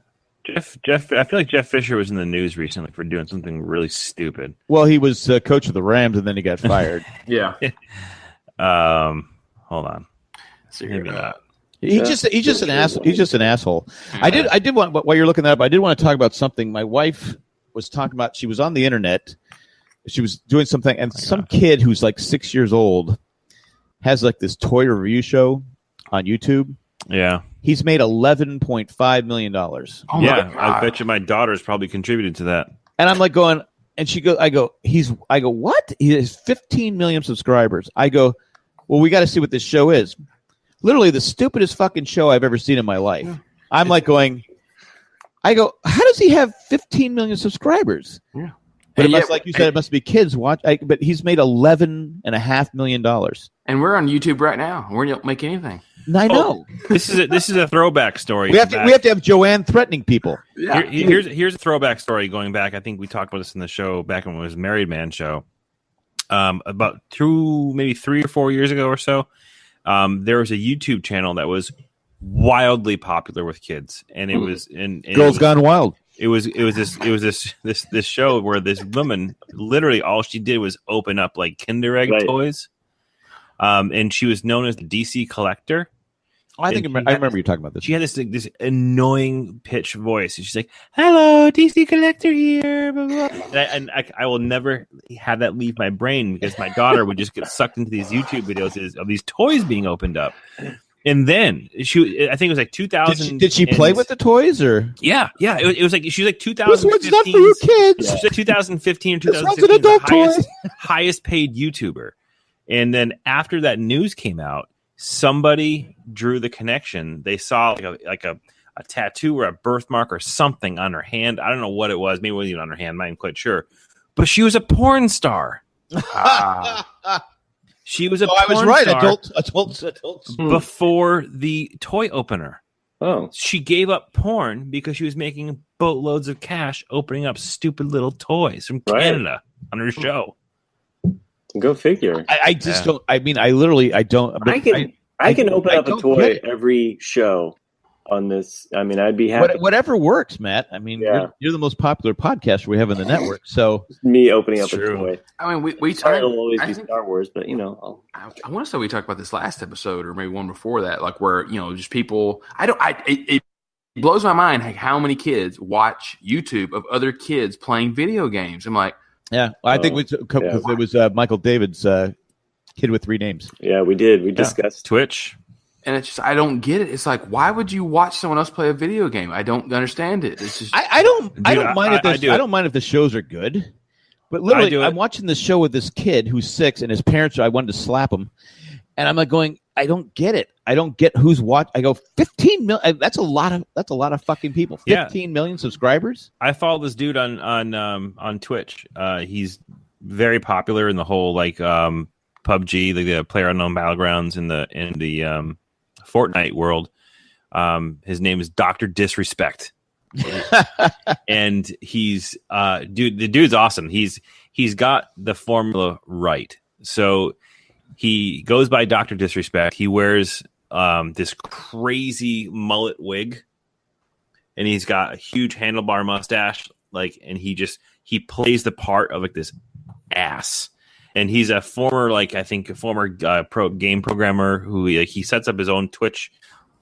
Jeff. I feel like Jeff Fisher was in the news recently for doing something really stupid. Well, he was coach of the Rams, and then he got fired. Yeah. Hold on. Maybe not. He's just an asshole. He's just an asshole. Yeah. I did want, while you're looking that up, I did want to talk about something. My wife was talking about. She was on the internet. She was doing something, and some kid who's like 6 years old has like this toy review show on YouTube. Yeah. He's made $11.5 million. Oh yeah, I bet you my daughter's probably contributed to that. And I'm like going, and she goes, I go, what? He has 15 million subscribers. I go, well, we got to see what this show is. Literally the stupidest fucking show I've ever seen in my life. I'm like going, how does he have 15 million subscribers? Yeah. But it must, like you said, it must be kids watch. But he's made $11.5 million. And we're on YouTube right now. We don't make anything. I know. This is a throwback story. We have to have Joanne threatening people. Yeah. Here's a throwback story going back. I think we talked about this in the show back when it was Married Man Show. About maybe 3 or 4 years ago or so. There was a YouTube channel that was wildly popular with kids, and it was Girls Gone Wild. It was this show where this woman literally all she did was open up like Kinder Egg toys, and she was known as the DC Collector. Oh, I remember you talking about this. She had this annoying pitch voice. She's like, "Hello, DC Collector here," blah, blah. And I will never have that leave my brain because my daughter would just get sucked into these YouTube videos of these toys being opened up. And then I think it was like 2000. Did she play with the toys or? Yeah. It was like she was like 2015. This one's not for your kids. She was like 2015 or 2016. The highest paid YouTuber. And then after that news came out, somebody drew the connection. They saw like a tattoo or a birthmark or something on her hand. I don't know what it was. Maybe it wasn't even on her hand. I'm not even quite sure. But she was a porn star. She was a porn I was right. star Adults. before the toy opener. Oh. She gave up porn because she was making boatloads of cash opening up stupid little toys from Canada on her show. Go figure. I just don't. I mean, I literally, I don't. I can open up a toy every show on this. I mean, I'd be happy. Whatever works, Matt. I mean, you're the most popular podcaster we have in the network. So me opening up a toy. I mean, it'll always be Star Wars, but I want to say we talked about this last episode or maybe one before that, like where just people. It blows my mind how many kids watch YouTube of other kids playing video games. I'm like. Yeah, I think it was Michael David's Kid with 3 Names. Yeah, we did. We discussed Twitch. And it's just, I don't get it. It's like, why would you watch someone else play a video game? I don't understand it. It's just, I don't mind if the shows are good. But literally, I'm watching this show with this kid who's 6 and his parents, I wanted to slap him. And I'm like going, I don't get it. I don't get who's watching. I go, 15 million. That's a lot of fucking people. 15 million subscribers. I follow this dude on Twitch. He's very popular in the whole PUBG, the PlayerUnknown Battlegrounds in the Fortnite world. His name is Dr. Disrespect. And he's the dude's awesome. He's got the formula right. So he goes by Dr. Disrespect. He wears this crazy mullet wig, and he's got a huge handlebar mustache. And he plays the part of this ass. And he's a former pro game programmer who he sets up his own Twitch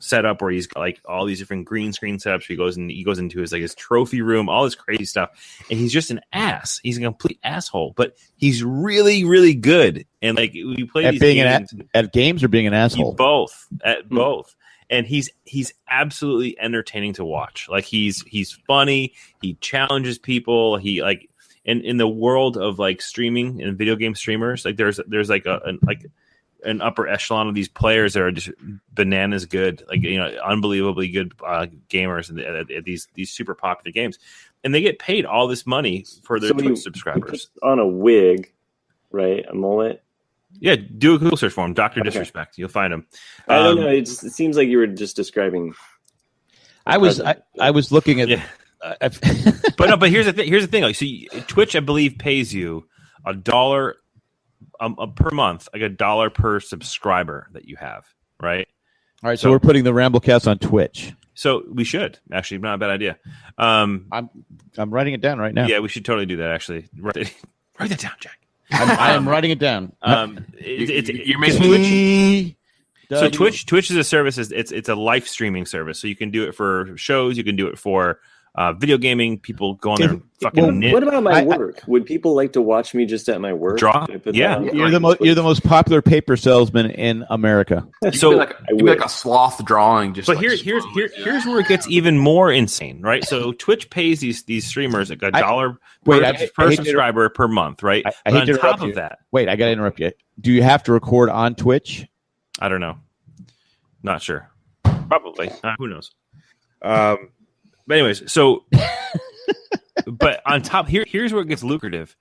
setup where he's got all these different green screen setups. He goes into his trophy room, all this crazy stuff, and he's just an ass. He's a complete asshole, but he's really, really good. And we play at these being games at games or being an asshole. Both. And he's absolutely entertaining to watch. He's funny. He challenges people. He in the world of streaming and video game streamers, there's an upper echelon of these players that are just bananas good, unbelievably good gamers at these super popular games, and they get paid all this money for their Twitch subscribers. On a wig, right? A mullet. Yeah, do a Google search for him, Dr. Disrespect. You'll find him. I don't know. It seems like you were just describing. I was looking at. Yeah. But here's the thing. Here's the thing. So Twitch, I believe, pays you $1 per month, $1 per subscriber that you have, right? All right, so we're putting the Ramblecast on Twitch. So we should actually, not a bad idea. I'm writing it down right now. Yeah, we should totally do that. Actually, write that down, Jack. I am writing it down. You're making Twitch. So Twitch is a service. It's a live streaming service. So you can do it for shows. You can do it for video gaming. People go on there and fucking knit. What about my work? Would people like to watch me just at my work? Draw? Yeah. You're the most popular paper salesman in America. So you'd be like a sloth drawing. Just but here's where it gets even more insane, right? So Twitch pays these streamers $1 per subscriber per month, right? I hate on top of that, wait, I got to interrupt you. Do you have to record on Twitch? I don't know. Not sure. Probably. Who knows? But anyways, so but on top here's where it gets lucrative.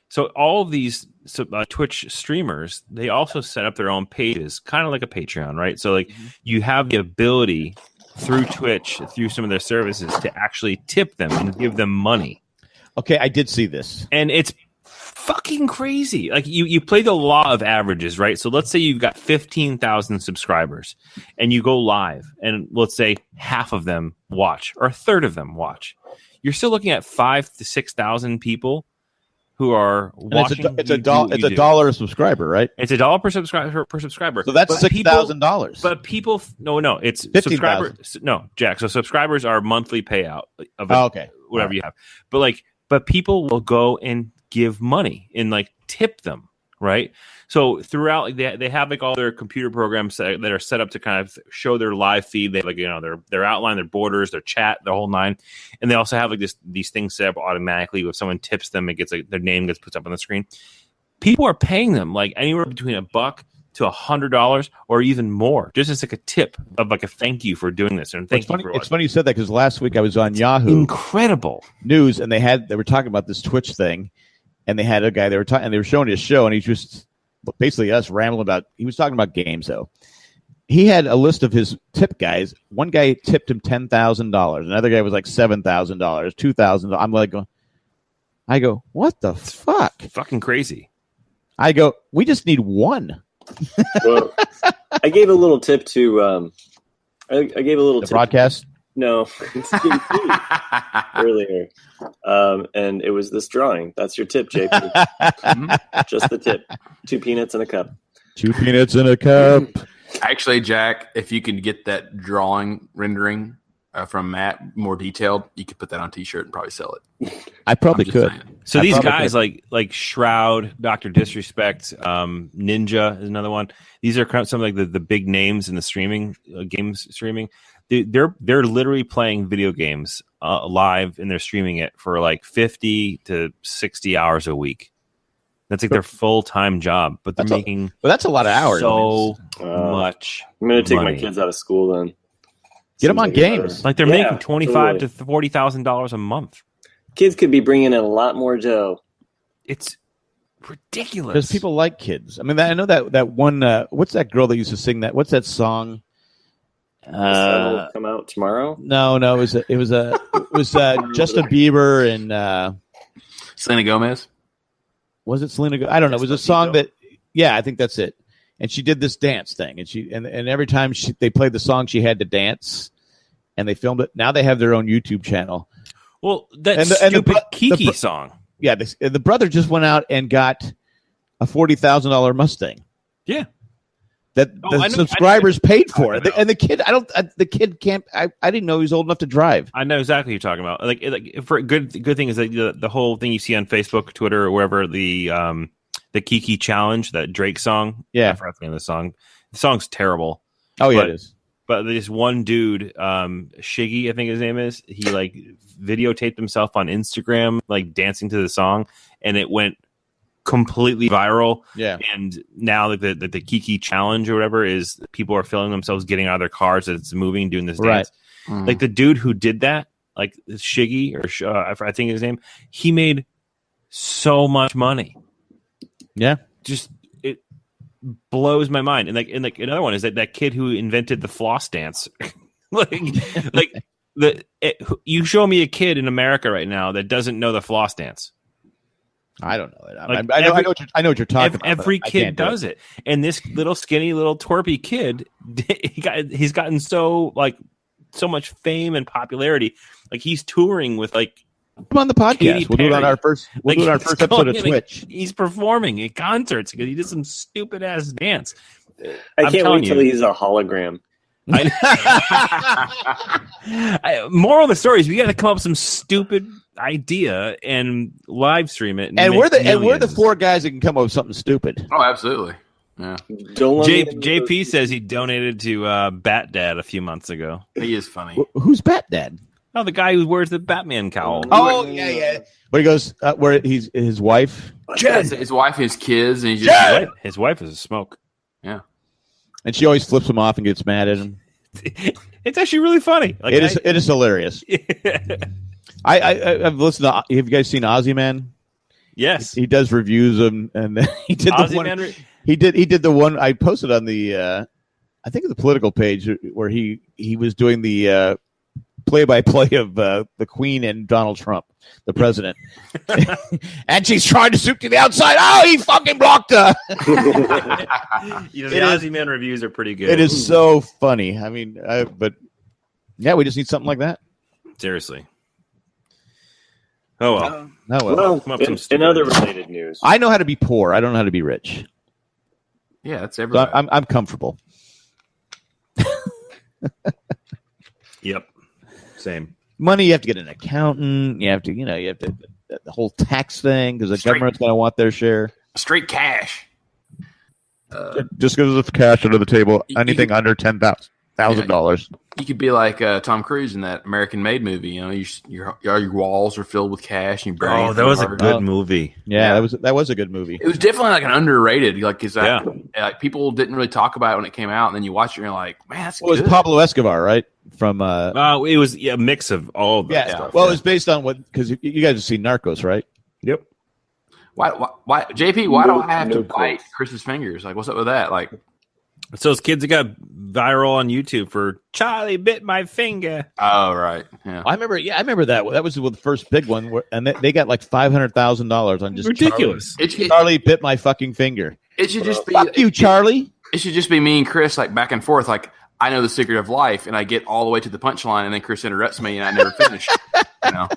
So all of these Twitch streamers, they also set up their own pages, kind of like a Patreon, right? So you have the ability through Twitch, through some of their services, to actually tip them and give them money. Okay, I did see this. And it's fucking crazy. Like you play the law of averages, right? So let's say you've got 15,000 subscribers and you go live and let's say half of them watch or a third of them watch. You're still looking at 5,000 to 6,000 people who are watching. It's a $1 a subscriber, right? It's $1 per subscriber. So that's $6,000. But people, no, it's 15,000. subscribers. No, Jack. So subscribers are monthly payout of whatever you have. But people will go and give money and like tip them, right? So throughout, like they have like all their computer programs that are set up to kind of show their live feed. They like their outline, their borders, their chat, the whole nine, and they also have like these things set up automatically. If someone tips them, it gets like their name gets put up on the screen. People are paying them like anywhere between $1 to $100 or even more, just as like a tip of like a thank you for doing this. And it's funny you said that because last week I was on Yahoo Incredible News and they were talking about this Twitch thing, and they had a guy they were showing his show, and he's just basically us rambling about. He was talking about games though. He had a list of his tip guys. One guy tipped him $10,000. Another guy was like $7,000, $2,000. I'm like, I go, what the fuck? Fucking crazy. I go, we just need one. Well, I gave a little tip to. I gave a little the tip broadcast. No, earlier, and it was this drawing. That's your tip, JP. Just the tip. 2 peanuts in a cup. 2 peanuts in a cup. Actually, Jack, if you can get that drawing rendering from Matt more detailed, you could put that on a T-shirt and probably sell it. I probably could. Saying. So these guys like Shroud, Dr. Disrespect, Ninja is another one. These are kind of some of like the big names in the streaming games streaming. They're literally playing video games live, and they're streaming it for like 50 to 60 hours a week. That's like their full-time job, but they're making that's a lot of hours. So much. I'm going to take money. my kids out of school then. Get them on games. Like they're making $25,000 to $40,000 a month. Kids could be bringing in a lot more dough. It's ridiculous. Because people like kids. I mean, I know that one. What's that girl that used to sing that? What's that song? Will come out tomorrow. No, it was Justin Bieber and Selena Gomez. Was it Selena? I don't know. It was a song that. Yeah, I think that's it. And she did this dance thing, and every time they played the song, she had to dance, and they filmed it. Now they have their own YouTube channel. Well, that stupid Kiki song. Yeah, the brother just went out and got a $40,000 Mustang. Yeah. That subscribers paid for it, and the kid can't. I didn't know he was old enough to drive. I know exactly what you're talking about. Like for good thing is that the whole thing you see on Facebook, Twitter, or wherever the Kiki challenge, that Drake song. Yeah, I forgot the name of the song. The song's terrible. Oh yeah, it is. But this one dude, Shiggy, I think his name is. He like videotaped himself on Instagram, like dancing to the song, and it went completely viral. Yeah. And now the Kiki challenge or whatever is people are filming themselves getting out of their cars as it's moving, doing this dance. Mm. Like the dude who did that, like Shiggy or I think his name, he made so much money. Yeah. Just it blows my mind. And like another one is that kid who invented the floss dance. You show me a kid in America right now that doesn't know the floss dance. I don't know it. Like I know what you're talking about. Every kid does it, and this little skinny, little twerpy kid, he's gotten so much fame and popularity. Like he's touring with like. Come on the podcast. We'll do it on our first. We'll do it on our first episode of Twitch. He's performing at concerts because he did some stupid ass dance. I can't wait till he's a hologram. Moral of the story is we got to come up with some stupid idea and live stream it. And we're the 4 guys that can come up with something stupid. Oh, absolutely. Yeah. JP says he donated to Bat Dad a few months ago. He is funny. Who's Bat Dad? Oh, the guy who wears the Batman cowl. Oh, yeah. But he goes where he's his wife. His wife, his kids, and he's just his wife is a smoke. Yeah. And she always flips him off and gets mad at him. It's actually really funny. Like, it is hilarious. I've listened to. Have you guys seen Ozzy Man? Yes, he does reviews and he did Ozzy the one. Man he did the one I posted on the I think the political page where he was doing the play-by-play of the Queen and Donald Trump, the president. And she's trying to shoot to the outside. Oh, he fucking blocked her. The Ozzy Man reviews are pretty good. It is so funny. I mean, but yeah, we just need something like that. Seriously. Oh, well. Well, in other related news. I know how to be poor. I don't know how to be rich. Yeah, that's So everybody. I'm comfortable. Yep. Same. Money, you have to get an accountant. You have to the whole tax thing because the government's going to want their share. Straight cash. Just because it's cash under the table, anything under $10,000. You could be like Tom Cruise in that American Made movie. You know, your walls are filled with cash. And you Oh, that was a good movie. Yeah, that was a good movie. It was definitely like an underrated. Like, like people didn't really talk about it when it came out, and then you watch it and you're like, man, that's good. It was Pablo Escobar, right? From it was a mix of all of that stuff. Well, it was based on because you guys have seen Narcos, right? Yep. Why JP? Why do I have to bite Chris's fingers? Like, what's up with that? Like, it's those kids that got viral on YouTube for Charlie bit my finger. Oh, right. Yeah. I remember that. That was the first big one, and they got like $500,000 on just ridiculous. Charlie bit my fucking finger. It should just be fuck you, Charlie. It should just be me and Chris like back and forth. Like, I know the secret of life, and I get all the way to the punchline, and then Chris interrupts me, and I never finish. You know.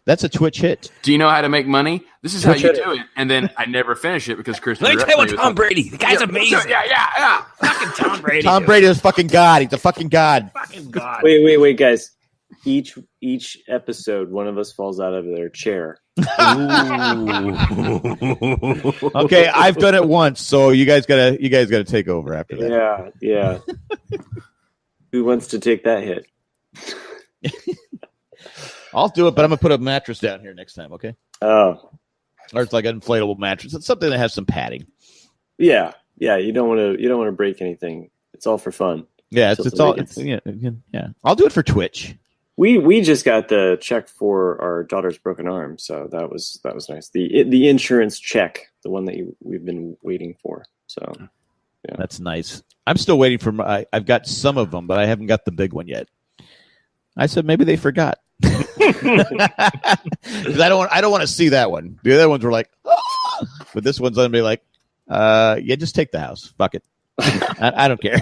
That's a Twitch hit. Do you know how to make money? This is Twitch how you do it. And then I never finish it because Chris. Let me tell you what Tom Brady. The guy's amazing. Yeah. Fucking Tom Brady. Tom Brady is fucking God. He's a fucking God. Fucking God. Wait, guys. Each episode, one of us falls out of their chair. Okay, I've done it once, so you guys gotta take over after that. Yeah. Who wants to take that hit? I'll do it, but I'm gonna put a mattress down here next time, okay? Oh, or it's like an inflatable mattress. It's something that has some padding. Yeah. You don't want to break anything. It's all for fun. Yeah, it's all. I'll do it for Twitch. We just got the check for our daughter's broken arm, so that was nice. The insurance check, the one that we've been waiting for. So yeah, that's nice. I'm still waiting for I've got some of them, but I haven't got the big one yet. I said maybe they forgot. Because I don't want to see that one. The other ones were like, oh! But this one's gonna be like, just take the house. Fuck it. I don't care.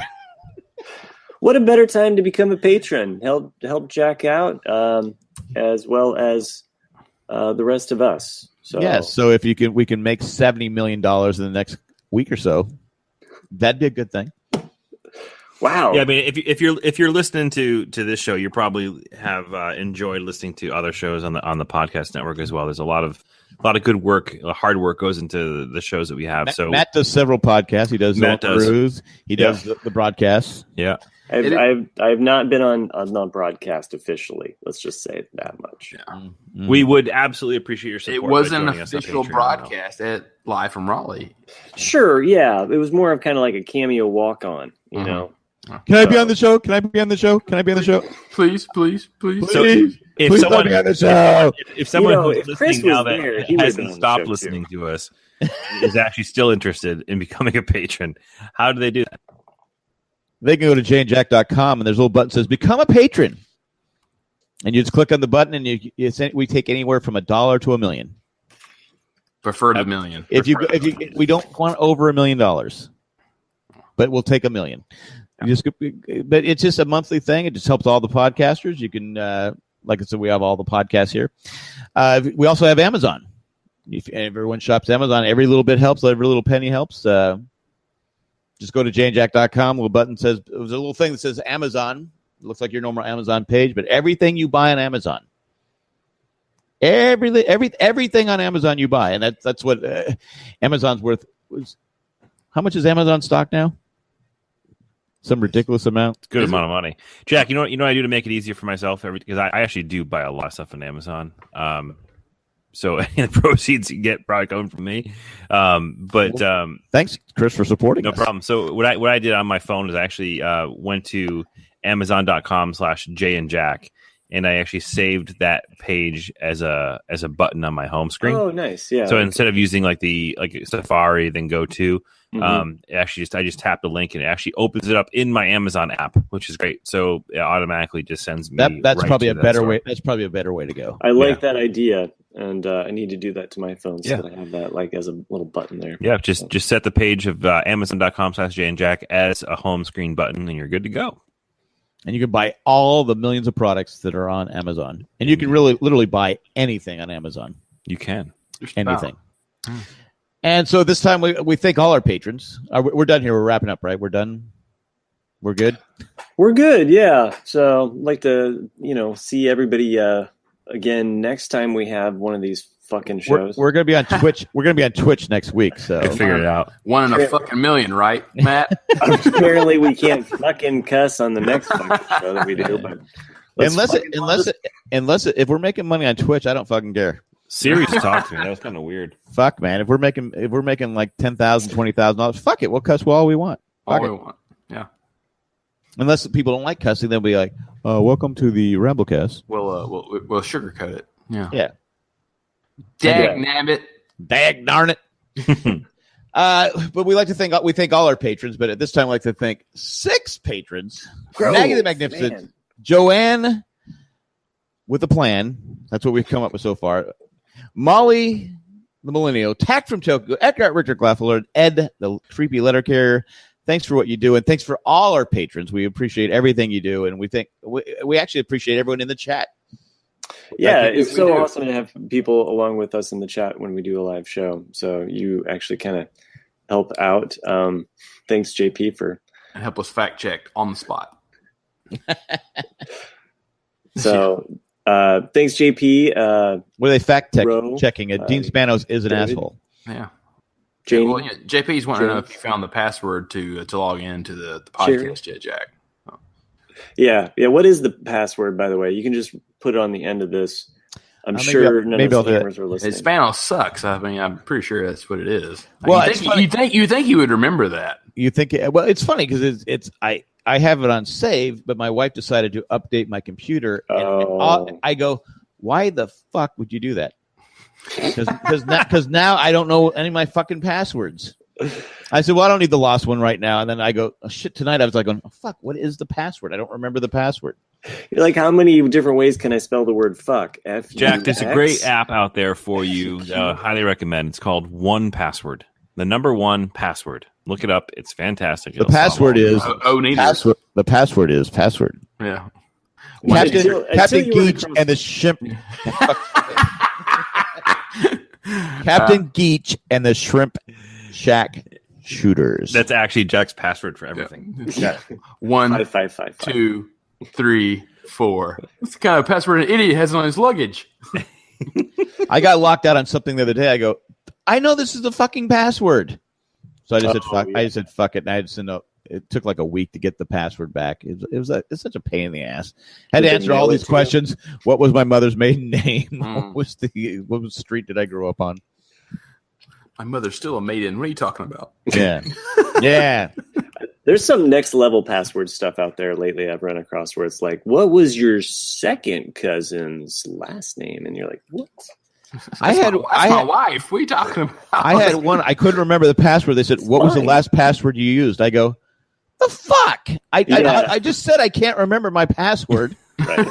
What a better time to become a patron. Help Jack out, as well as the rest of us. So yes. So if we can make $70 million in the next week or so, that'd be a good thing. Wow. Yeah, I mean, if you're listening to this show, you probably have enjoyed listening to other shows on the podcast network as well. There's a lot of good work, hard work goes into the shows that we have. Matt does several podcasts. He does Cruise. He does the broadcasts. Yeah. I've not been on broadcast officially. Let's just say that much. Yeah. Mm-hmm. We would absolutely appreciate your support. It wasn't an official broadcast at Live from Raleigh. Sure, yeah. It was more of kind of like a cameo walk-on, you know. Can I be on the show? Can I be on the show? Can I be on the show? Please. So if someone be on the show. If someone if listening Chris now was that there, he hasn't stopped listening to us is actually still interested in becoming a patron, how do they do that? They can go to janejack.com and there's a little button that says become a patron. And you just click on the button and we take anywhere from $1 to $1 million. Preferred $1 million. We don't want over $1 million, but we'll take $1 million. But it's just a monthly thing. It just helps all the podcasters. You can, like I said, we have all the podcasts here. We also have Amazon. If everyone shops Amazon, every little bit helps. Every little penny helps. Just go to janejack.com. There's a little thing that says Amazon. It looks like your normal Amazon page, but everything you buy on Amazon, everything on Amazon you buy, and that's what Amazon's worth. How much is Amazon stock now? Some ridiculous amount. It's a good amount of money. Jack, you know what I do to make it easier for myself? Because I actually do buy a lot of stuff on Amazon. So the proceeds you get probably coming from me. Thanks, Chris, for supporting us. No problem. So what I did on my phone is I actually went to Amazon.com/JandJack, and I actually saved that page as a button on my home screen. Oh, nice. Yeah. So instead of using like Safari, then go to, I just tap the link and it actually opens it up in my Amazon app, which is great. So it automatically just sends me. That's probably a better way. That's probably a better way to go. I like that idea, and I need to do that to my phone so that I have that like as a little button there. Yeah, just set the page of Amazon.com/JayandJack as a home screen button, and you're good to go. And you can buy all the millions of products that are on Amazon, and you can really literally buy anything on Amazon. You can anything. And so this time we thank all our patrons. We're done here. We're wrapping up, right? We're done. We're good. We're good. Yeah. So I'd like to, see everybody again next time we have one of these fucking shows. We're going to be on Twitch. We're going to be on Twitch next week. So figure it out. 1 in a fucking million, right, Matt? Apparently we can't fucking cuss on the next fucking show that we do. But unless if we're making money on Twitch, I don't fucking care. Serious talk to me. That was kind of weird. Fuck, man. If we're making like $10,000, $20,000, fuck it. We'll cuss all we want. All we want. Yeah. Unless people don't like cussing, they'll be like, "Welcome to the Ramblecast." We'll sugarcoat it. Yeah. Yeah. Dag darn it. But we like to thank all our patrons, but at this time, we like to thank 6 patrons: Maggie the Magnificent, Joanne with a plan. That's what we've come up with so far. Molly the Millennial, Tack from Tokyo, Eckhart Richter Glafflord, Ed the Creepy Letter Carrier. Thanks for what you do, and thanks for all our patrons. We appreciate everything you do, and we actually appreciate everyone in the chat. Yeah, it's so awesome to have people along with us in the chat when we do a live show. So you actually kind of help out. Thanks, JP, and help us fact check on the spot. So thanks, JP. Were they fact checking? Dean Spanos is an David. Asshole. Yeah. Jamie? Well, JP's wanting to know if you found the password to log into the podcast yet, Jack. Oh. Yeah. What is the password, by the way? You can just put it on the end of this. I'm sure none of the cameras are listening. Spanos sucks. I mean, I'm pretty sure that's what it is. Well, you think you would remember that? You think? Well, it's funny because I have it on save, but my wife decided to update my computer, and I go, "Why the fuck would you do that?" Because now I don't know any of my fucking passwords. I said, well, I don't need the lost one right now. And then I go, oh, shit, tonight I was like, oh, fuck, what is the password? I don't remember the password. You're like, how many different ways can I spell the word fuck? Jack, there's a great app out there for you. Highly recommend. It's called 1Password. The number 1 password. Look it up. It's fantastic. The password is the password is password. Yeah. Captain Geach and the shrimp. Captain Geach and the Shrimp Shack Shooters. That's actually Jack's password for everything. Yeah. 1, 5, 2, 3, 4. What's the kind of password an idiot has on his luggage? I got locked out on something the other day. I go, I know this is the fucking password. So I just said fuck. Yeah. I just said fuck it, and I just said no. It took like a week to get the password back. It's such a pain in the ass. Had to answer all these questions. What was my mother's maiden name? What was street did I grow up on? My mother's still a maiden. What are you talking about? Yeah. Yeah. There's some next level password stuff out there lately I've run across where it's like, what was your second cousin's last name? And you're like, what? I had my wife. What are you talking about? I had one. I couldn't remember the password. They said, what was the last password you used? I go, the fuck? I just said I can't remember my password. Right.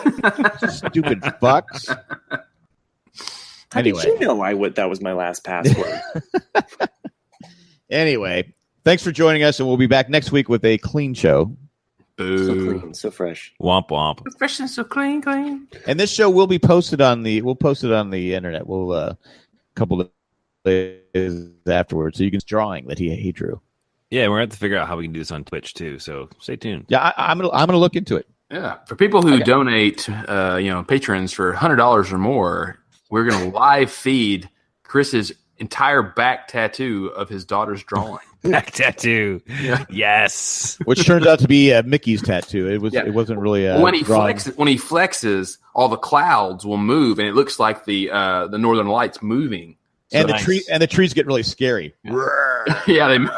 Stupid fucks. How did you know that was my last password? Anyway, thanks for joining us, and we'll be back next week with a clean show. Boo. So clean, so fresh. Womp womp. So fresh and so clean. And this show will be posted on the internet. We'll a couple of days afterwards, so you can drawing that he drew. Yeah, we're gonna have to figure out how we can do this on Twitch too. So stay tuned. Yeah, I'm gonna look into it. Yeah, for people who donate, patrons for $100 or more, we're gonna live feed Chris's entire back tattoo of his daughter's drawing. Back tattoo. Yeah. Yes. Which turns out to be Mickey's tattoo. It wasn't really when he flexes, all the clouds will move, and it looks like the Northern Lights moving. And the trees get really scary. Yeah, they bend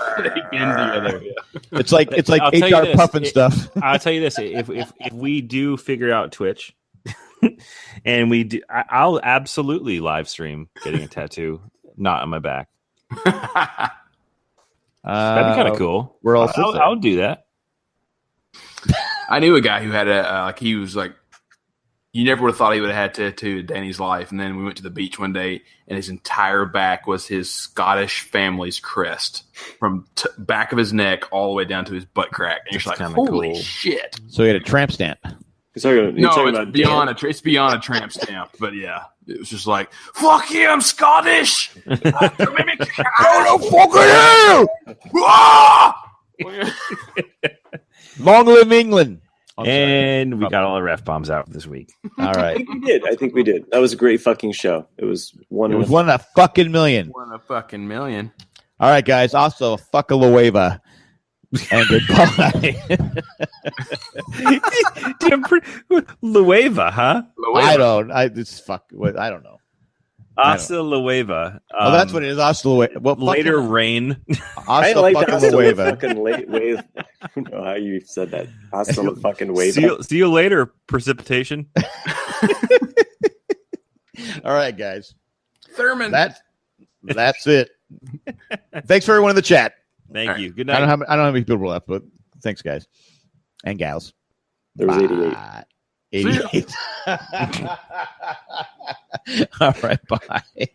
together. Yeah. It's like HR Puffin stuff. I'll tell you this: if we do figure out Twitch, And I'll absolutely live stream getting a tattoo, not on my back. That'd be kind of cool. We're all I'll do that. I knew a guy who had he was like, you never would have thought he would have had a tattoo in Danny's life. And then we went to the beach one day, and his entire back was his Scottish family's crest, from back of his neck all the way down to his butt crack. And you're like, holy shit! So he had a tramp stamp. It's beyond a tramp stamp. But yeah, it was just like, fuck you, I'm Scottish. Long live England. And we got all our ref bombs out this week. All right. I think we did. That was a great fucking show. It was one in a fucking million. One in a fucking million. All right, guys. Also, fuck a Lueva. And goodbye. Lueva, huh? I don't know. Hasta Lueva. That's what it is. Hasta Lueva. Well, later rain. I like Hasta Lueva. Fucking wave. I don't know how you said that. Hasta fucking Lueva. See you later, precipitation. All right, guys. Theremin. That's it. Thanks for everyone in the chat. Thank you. Good night. I don't know how many people were left, but thanks, guys and gals. There was 88. 88. All right, bye.